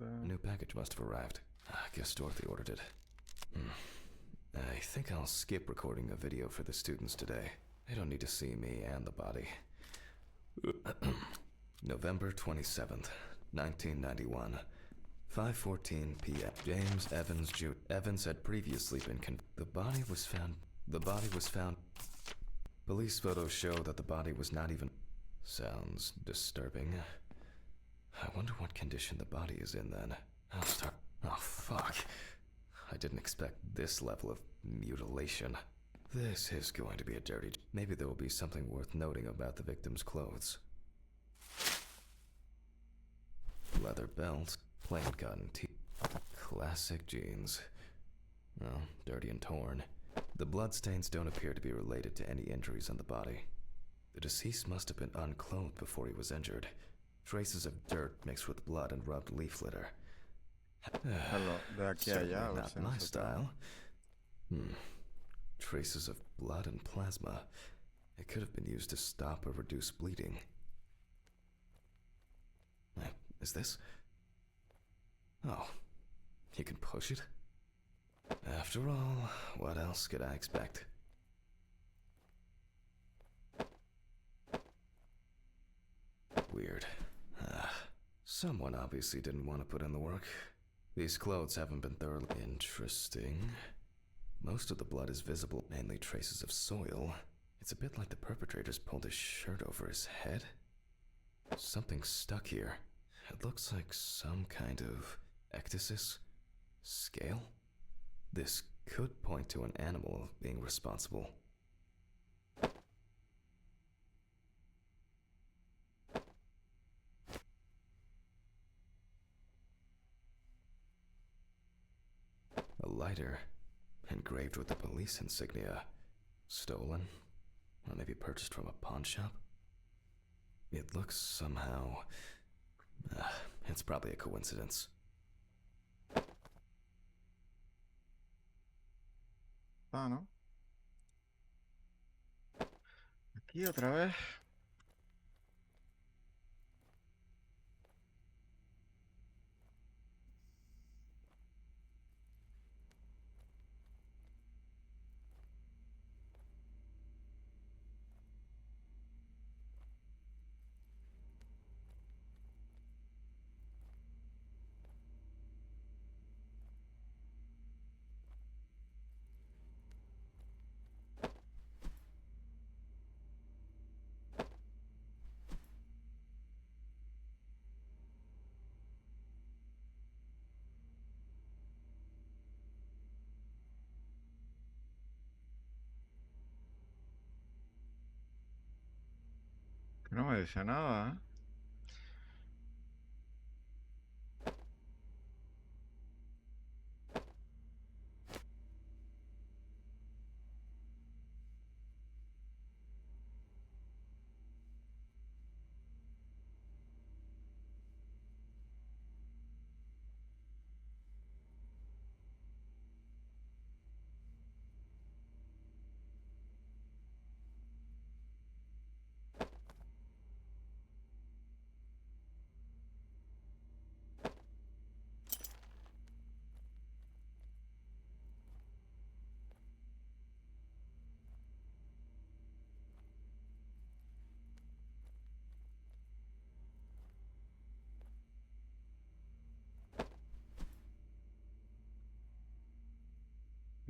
A new package must have arrived. I guess Dorothy ordered it. I think I'll skip recording a video for the students today. They don't need to see me and the body. November 27th, 1991. 5:14 p.m. James Evans Evans had previously been The body was found. Police photos show that the body was not even... Sounds disturbing. I wonder what condition the body is in then. I'll start... Oh, fuck. I didn't expect this level of mutilation. This is going to be a dirty... Maybe there will be something worth noting about the victim's clothes. Leather belt, plain cotton tee, classic jeans. Well, dirty and torn. The bloodstains don't appear to be related to any injuries on the body. The deceased must have been unclothed before he was injured. Traces of dirt mixed with blood and rubbed leaf litter. Hello, de aquí a Certainly allá, a ver not si my nos style. Traces of blood and plasma. It could have been used to stop or reduce bleeding. Is this? Oh, you can push it? After all, what else could I expect? Weird. Someone obviously didn't want to put in the work. These clothes haven't been thoroughly interesting. Most of the blood is visible, mainly traces of soil. It's a bit like the perpetrator's pulled his shirt over his head. Something's stuck here. It looks like some kind of ecdysis? Scale? This could point to an animal being responsible. A lighter, engraved with the police insignia. Stolen? Or maybe purchased from a pawn shop? It looks somehow... it's probably a coincidence. Ah, ¿no? Aquí otra vez. No me dice nada, ¿eh?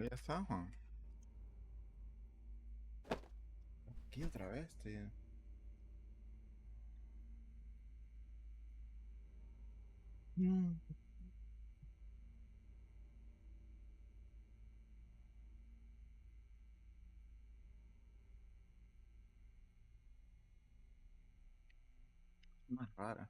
Ya está, Juan. Aquí otra vez, tío. Más rara.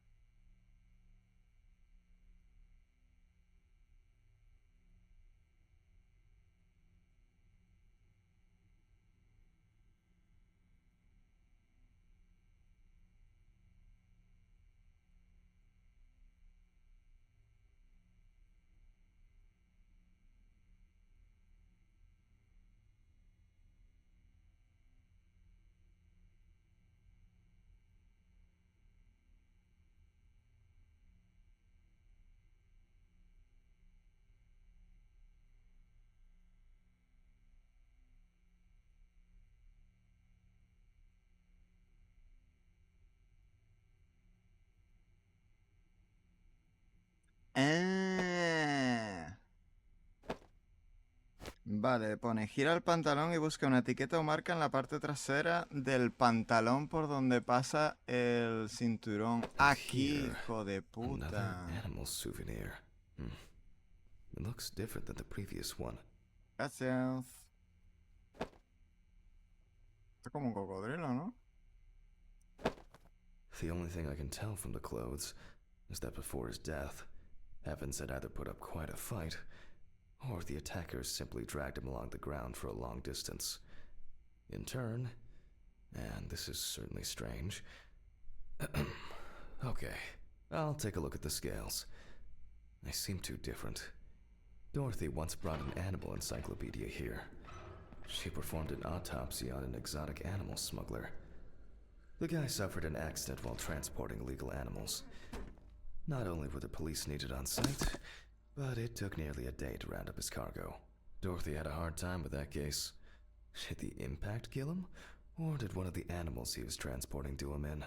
Vale, pone gira el pantalón y busca una etiqueta o marca en la parte trasera del pantalón por donde pasa el cinturón. Aquí, Here, hijo de another puta. animal souvenir. It looks different than the previous one. Gracias. Está como un cocodrilo, ¿no? The only thing I can tell from the clothes is that before his death, Evans had either put up quite a fight, or the attackers simply dragged him along the ground for a long distance. In turn, and this is certainly strange. Okay, I'll take a look at the scales. They seem too different. Dorothy once brought an animal encyclopedia here. She performed an autopsy on an exotic animal smuggler. The guy suffered an accident while transporting illegal animals. Not only were the police needed on site, but it took nearly a day to round up his cargo. Dorothy had a hard time with that case. Did the impact kill him? Or did one of the animals he was transporting do him in?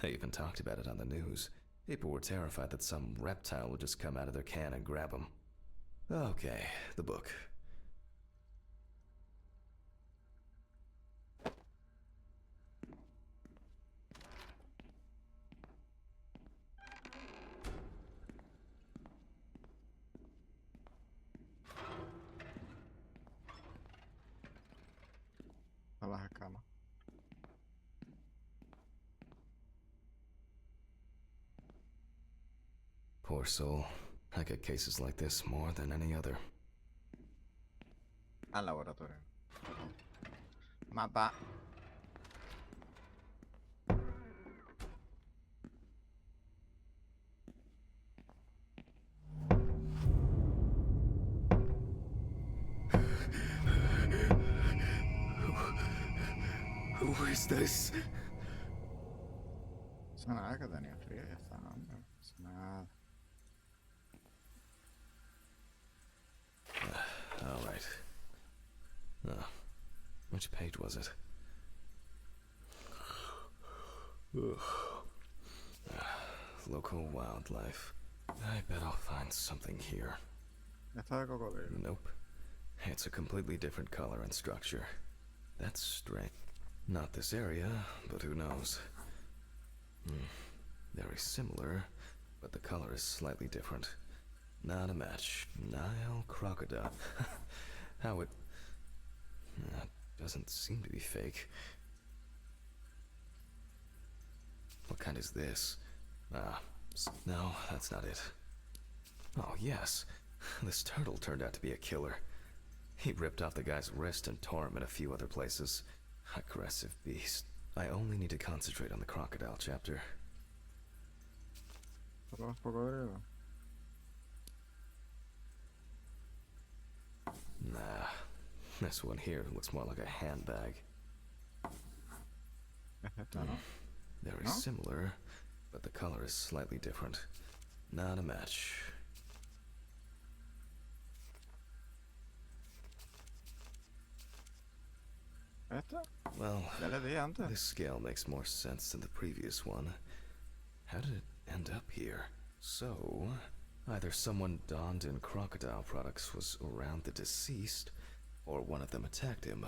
They even talked about it on the news. People were terrified that some reptile would just come out of their can and grab him. Okay, the book. A las escamas. Poor soul. I get cases like this more than any other. Al laboratorio. Mapa. Who is this? Eso nada, que tenía frío, ya está, hombre. Eso nada. All right. Which page was it? Local wildlife. I bet I'll find something here. Esta de cocodrilo. Nope. It's a completely different color and structure. That's strange. Not this area, but who knows? Very similar, but the color is slightly different. Not a match. Nile crocodile. How it... doesn't seem to be fake. What kind is this? No, that's not it. Oh, yes. This turtle turned out to be a killer. He ripped off the guy's wrist and tore him in a few other places. Aggressive beast. I only need to concentrate on the crocodile chapter. Solo los cocodrilos. Nah. This one here looks more like a handbag. Es esta, ¿no? Very No? similar, but the color is slightly different. Not a match. ¿Esta? Well, Ya le di antes. this scale makes more sense than the previous one. How did it end up here? So, either someone donned in crocodile products was around the deceased, or one of them attacked him.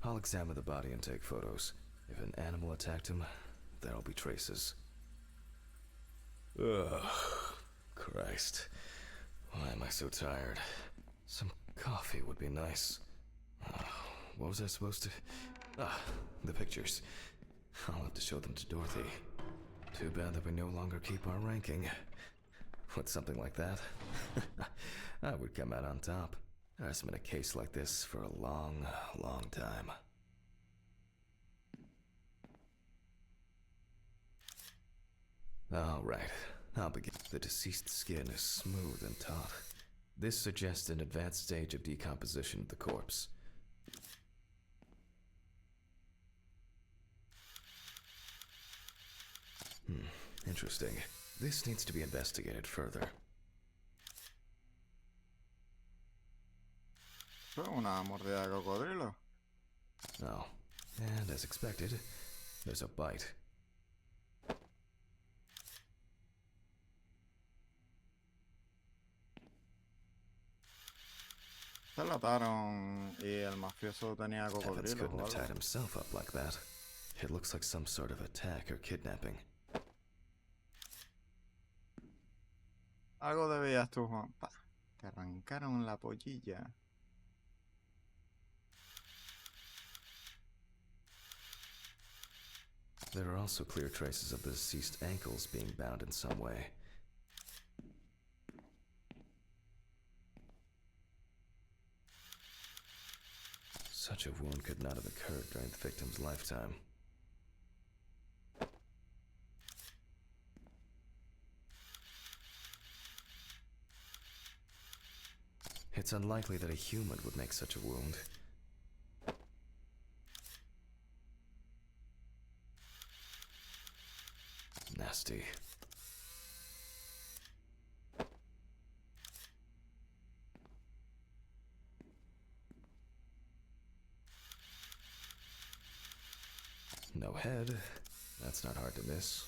I'll examine the body and take photos. If an animal attacked him, there'll be traces. Ugh. Christ. Why am I so tired? Some coffee would be nice. What was I supposed to... the pictures. I'll have to show them to Dorothy. Too bad that we no longer keep our ranking. With something like that, I would come out on top. There hasn't been a case like this for a long, long time. Alright, I'll begin. The deceased's skin is smooth and taut. This suggests an advanced stage of decomposition of the corpse. Interesting. This needs to be investigated further. Fue una mordida de cocodrilo. Oh, and as expected, there's a bite. Se lo ataron y el mafioso tenía Evans cocodrilo couldn't o have tied algo. himself up like that. It looks like some sort of attack or kidnapping. Algo debías tú, Juan. Pa, te arrancaron la pollilla. There are also clear traces of the deceased ankles being bound in some way. Such a wound could not have occurred during the victim's lifetime. It's unlikely that a human would make such a wound. Nasty. No head. That's not hard to miss.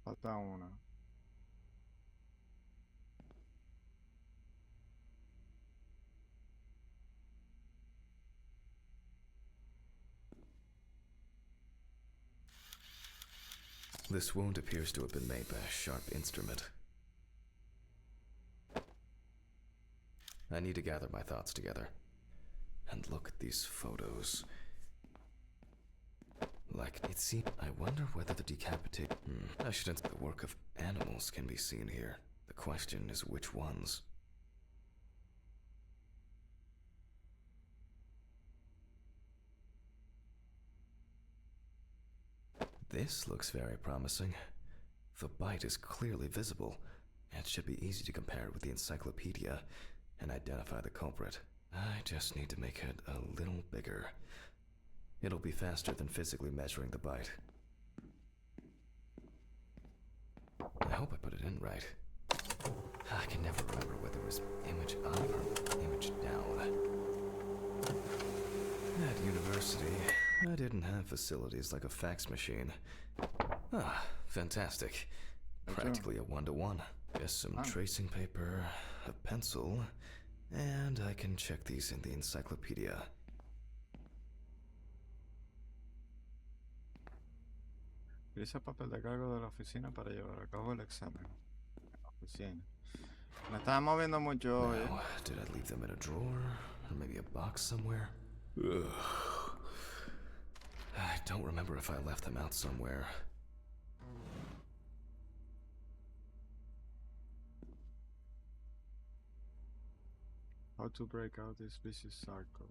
Falta una. This wound appears to have been made by a sharp instrument. I need to gather my thoughts together. And look at these photos. Like, it seems... I wonder whether the decapitated... I shouldn't... The work of animals can be seen here. The question is which ones. This looks very promising. The bite is clearly visible. It should be easy to compare it with the encyclopedia and identify the culprit. I just need to make it a little bigger. It'll be faster than physically measuring the bite. I hope I put it in right. I can never remember whether it was image up or image down. At university, I didn't have facilities like a fax machine. Fantastic. Practically a one-to-one. Just some tracing paper, a pencil, and I can check these in the encyclopedia. Utiliza papel de cargo de la oficina para llevar a cabo el examen. La oficina. Me estaba moviendo mucho hoy. Now, did I leave them in a drawer? Or maybe a box somewhere? Ugh. I don't remember if I left them out somewhere. How to break out this vicious cycle.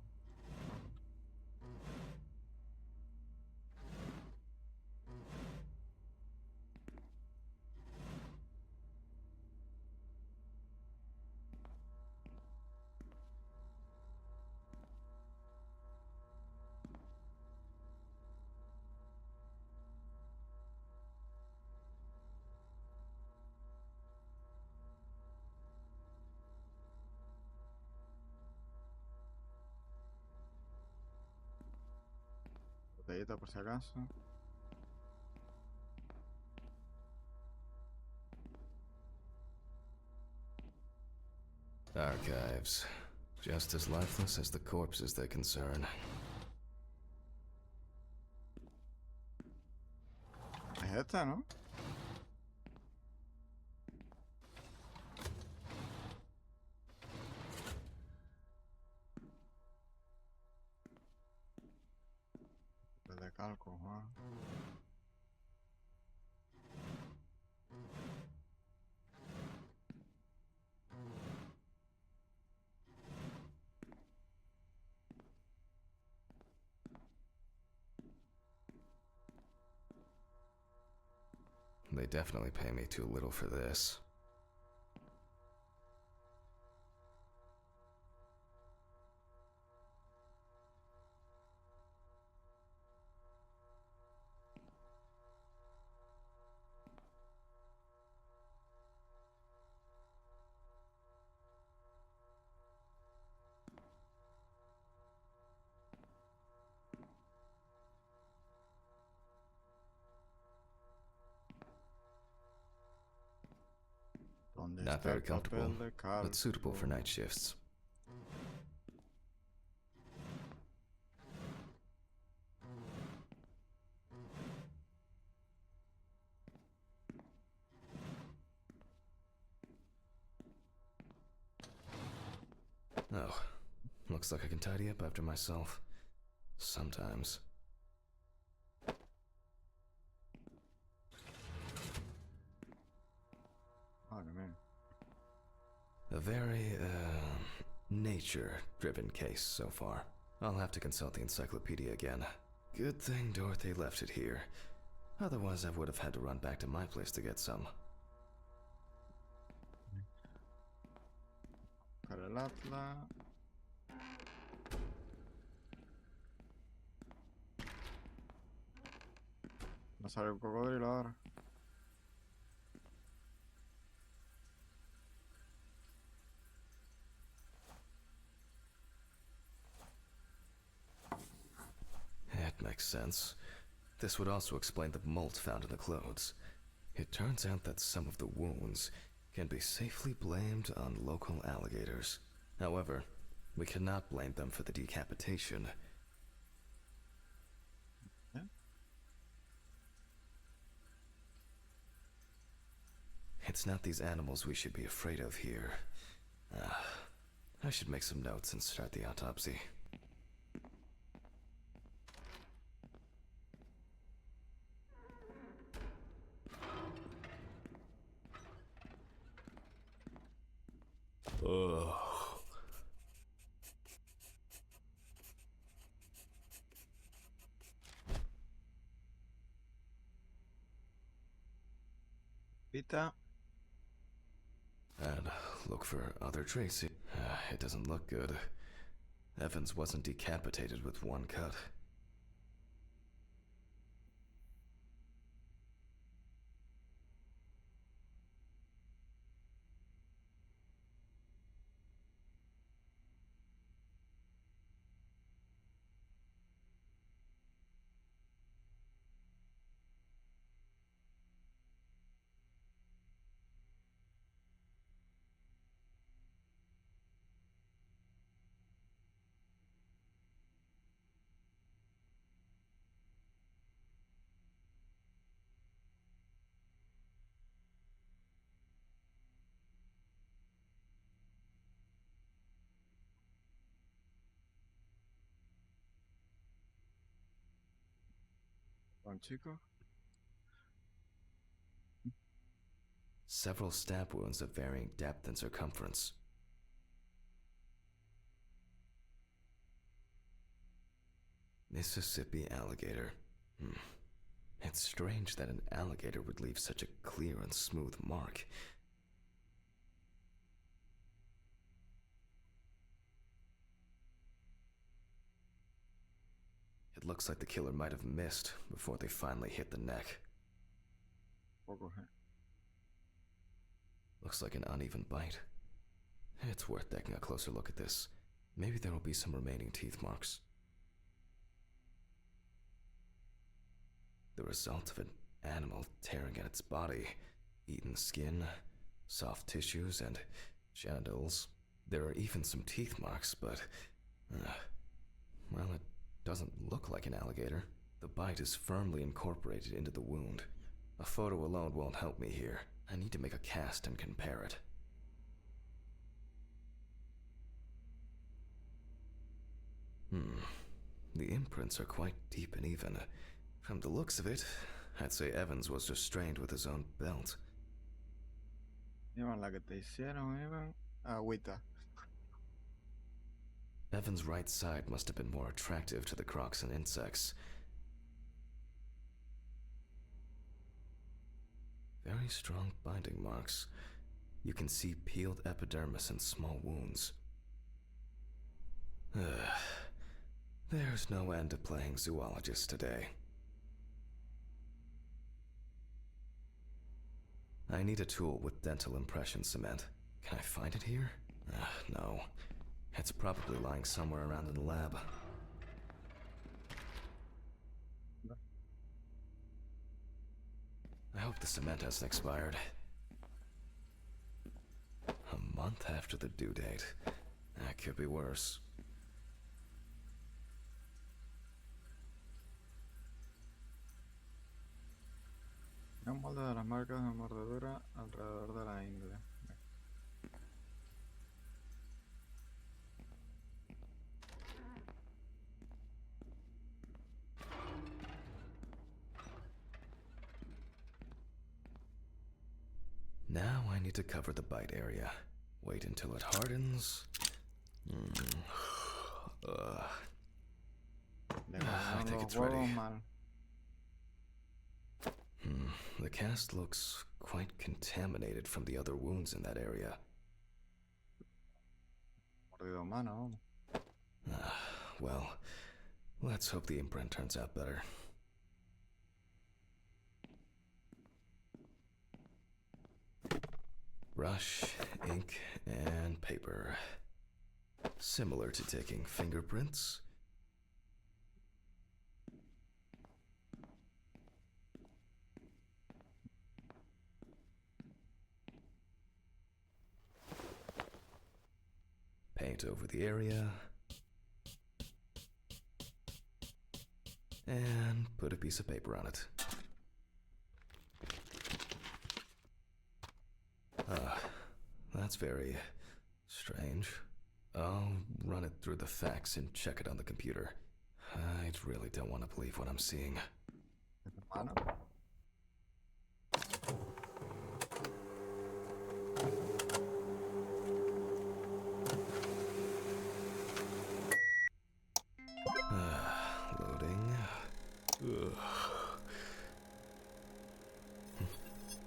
Botellita por si acaso. Archives. Just as lifeless as the corpses they concern. este, ¿no? El de calco, Juan. They definitely pay me too little for this. ¿Dónde Not está very el papel comfortable, de calco? but suitable for night shifts. Oh, looks like I can tidy up after myself. Sometimes. Madre mía. A very, nature-driven case so far. I'll have to consult the encyclopedia again. Good thing Dorothy left it here. Otherwise, I would have had to run back to my place to get some. Para el Atlas. Me sale un cocodrilo ahora. It makes sense. This would also explain the mold found in the clothes. It turns out that some of the wounds can be safely blamed on local alligators. However, we cannot blame them for the decapitation. Yeah. It's not these animals we should be afraid of here. I should make some notes and start the autopsy. Ugh. Pita. And look for other traces. It doesn't look good. Evans wasn't decapitated with one cut. Buen chico. Several stab wounds of varying depth and circumference. Mississippi alligator. It's strange that an alligator would leave such a clear and smooth mark. It looks like the killer might have missed before they finally hit the neck. Poco, Looks like an uneven bite. It's worth taking a closer look at this. Maybe there will be some remaining teeth marks. The result of an animal tearing at its body. Eaten skin, soft tissues, and genitals. There are even some teeth marks, but... well, it doesn't look like an alligator. The bite is firmly incorporated into the wound. A photo alone won't help me here. I need to make a cast and compare it. The imprints are quite deep and even. From the looks of it, I'd say Evans was restrained with his own belt. Iban la que te hicieron, Iban. Agüita. Evans' right side must have been more attractive to the crocs and insects. Very strong binding marks. You can see peeled epidermis and small wounds. There's no end to playing zoologist today. I need a tool with dental impression cement. Can I find it here? No. It's probably lying somewhere around in the lab. I hope the cement hasn't expired. A month after the due date. That could be worse. Un molde de las marcas de mordedura alrededor de la ingle. Now I need to cover the bite area. Wait until it hardens. I think it's ready. The cast looks quite contaminated from the other wounds in that area. Mordido mano. Well, let's hope the imprint turns out better. Brush, ink, and paper. Similar to taking fingerprints. Paint over the area. And put a piece of paper on it. That's very strange. I'll run it through the fax and check it on the computer. I really don't want to believe what I'm seeing. Mano. Loading.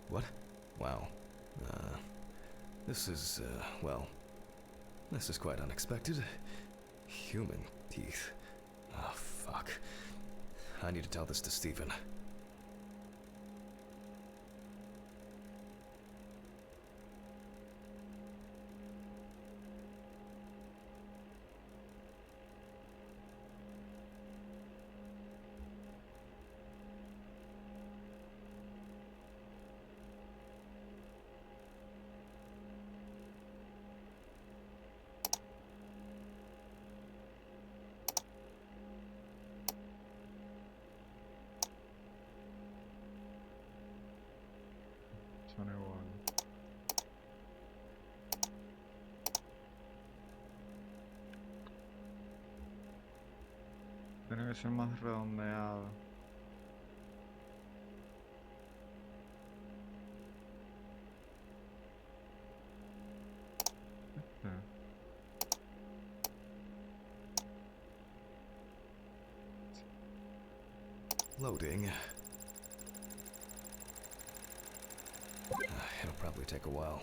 What? Wow. This is, well, this is quite unexpected. Human teeth. Oh, fuck. I need to tell this to Stephen. Son igual. Tiene que ser más redondeado. Loading. It'll probably take a while.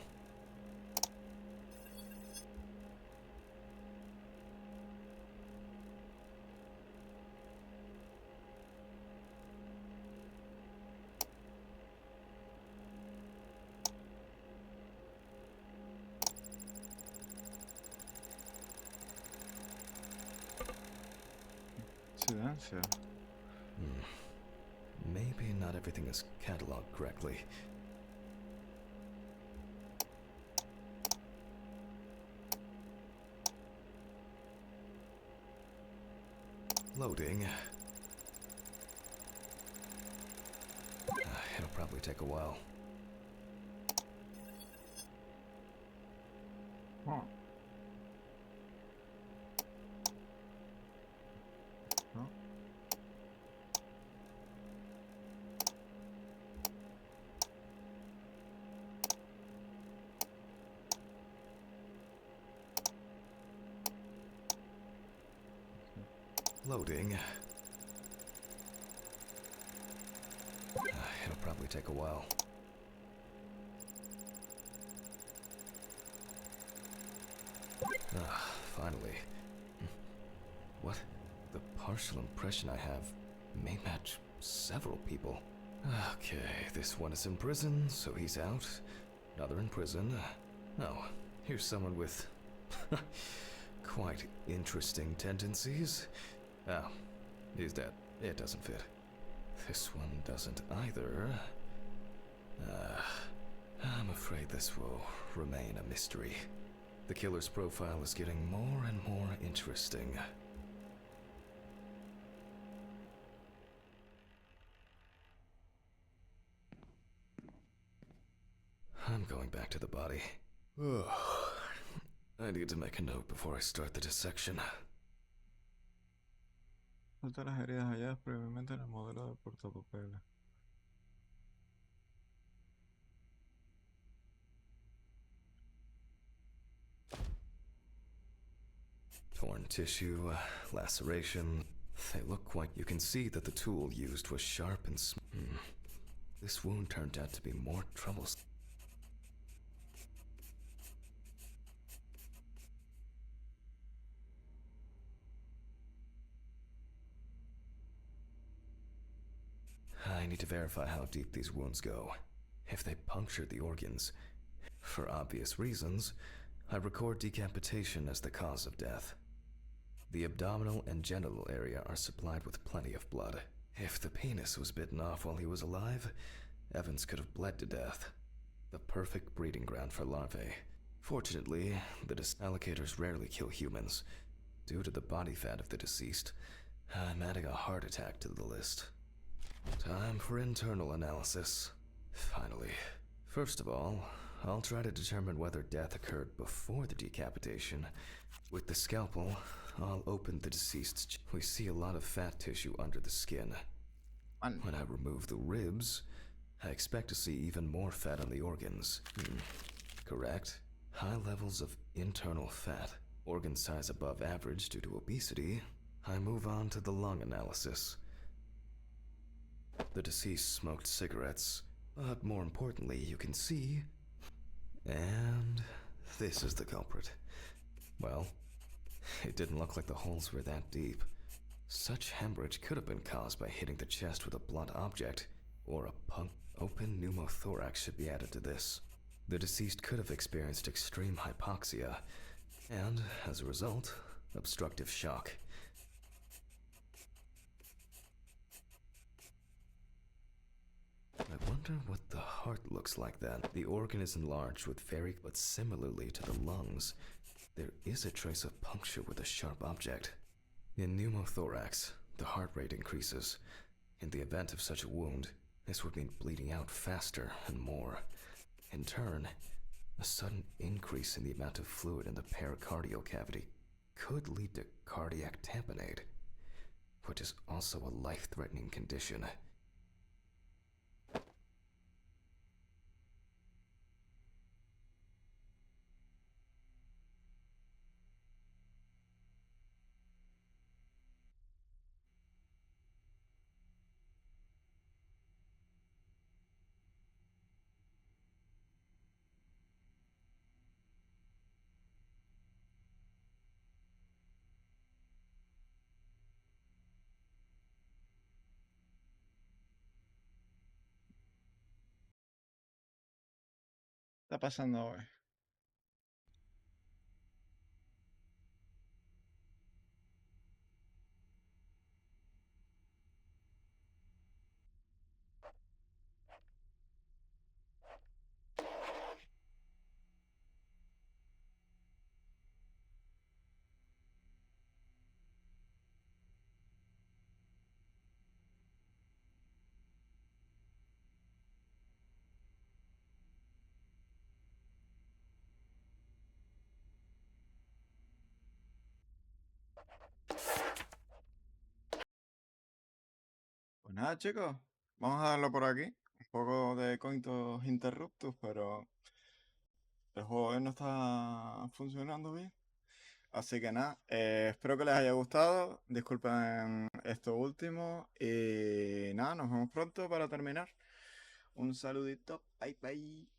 Silencio. Maybe not everything is cataloged correctly. Loading. It'll probably take a while. Huh. Huh. Loading. It'll probably take a while. Finally. What? The partial impression I have may match several people. Okay, this one is in prison, so he's out. Another in prison. Oh, here's someone with quite interesting tendencies. Oh, he's dead. It doesn't fit. This one doesn't either. I'm afraid this will remain a mystery. The killer's profile is getting more and more interesting. I'm going back to the body. I need to make a note before I start the dissection. Faltan las heridas halladas previamente en el modelo de portapapeles. Torn tissue, laceration. They look quite... You can see that the tool used was sharp and This wound turned out to be more troublesome. I need to verify how deep these wounds go. If they punctured the organs. For obvious reasons, I record decapitation as the cause of death. The abdominal and genital area are supplied with plenty of blood. If the penis was bitten off while he was alive, Evans could have bled to death. The perfect breeding ground for larvae. Fortunately, the allocators rarely kill humans. Due to the body fat of the deceased, I'm adding a heart attack to the list. Time for internal analysis. Finally. First of all, I'll try to determine whether death occurred before the decapitation. With the scalpel, I'll open the deceased's. We see a lot of fat tissue under the skin. When I remove the ribs, I expect to see even more fat on the organs. Correct. High levels of internal fat, organ size above average due to obesity. I move on to the lung analysis. The deceased smoked cigarettes, but more importantly, you can see... And this is the culprit. Well, it didn't look like the holes were that deep. Such hemorrhage could have been caused by hitting the chest with a blunt object, or a open pneumothorax should be added to this. The deceased could have experienced extreme hypoxia, and, as a result, obstructive shock. I wonder what the heart looks like then. The organ is enlarged with but similarly to the lungs, there is a trace of puncture with a sharp object. In pneumothorax, the heart rate increases. In the event of such a wound, this would mean bleeding out faster and more. In turn, a sudden increase in the amount of fluid in the pericardial cavity could lead to cardiac tamponade, which is also a life-threatening condition. Está pasando hoy. nada, chicos, vamos a darlo por aquí. Un poco de coitos interruptus, pero el juego hoy no está funcionando bien. Así que nada, espero que les haya gustado. Disculpen esto último. Y nada, nos vemos pronto para terminar. Un saludito. Bye bye.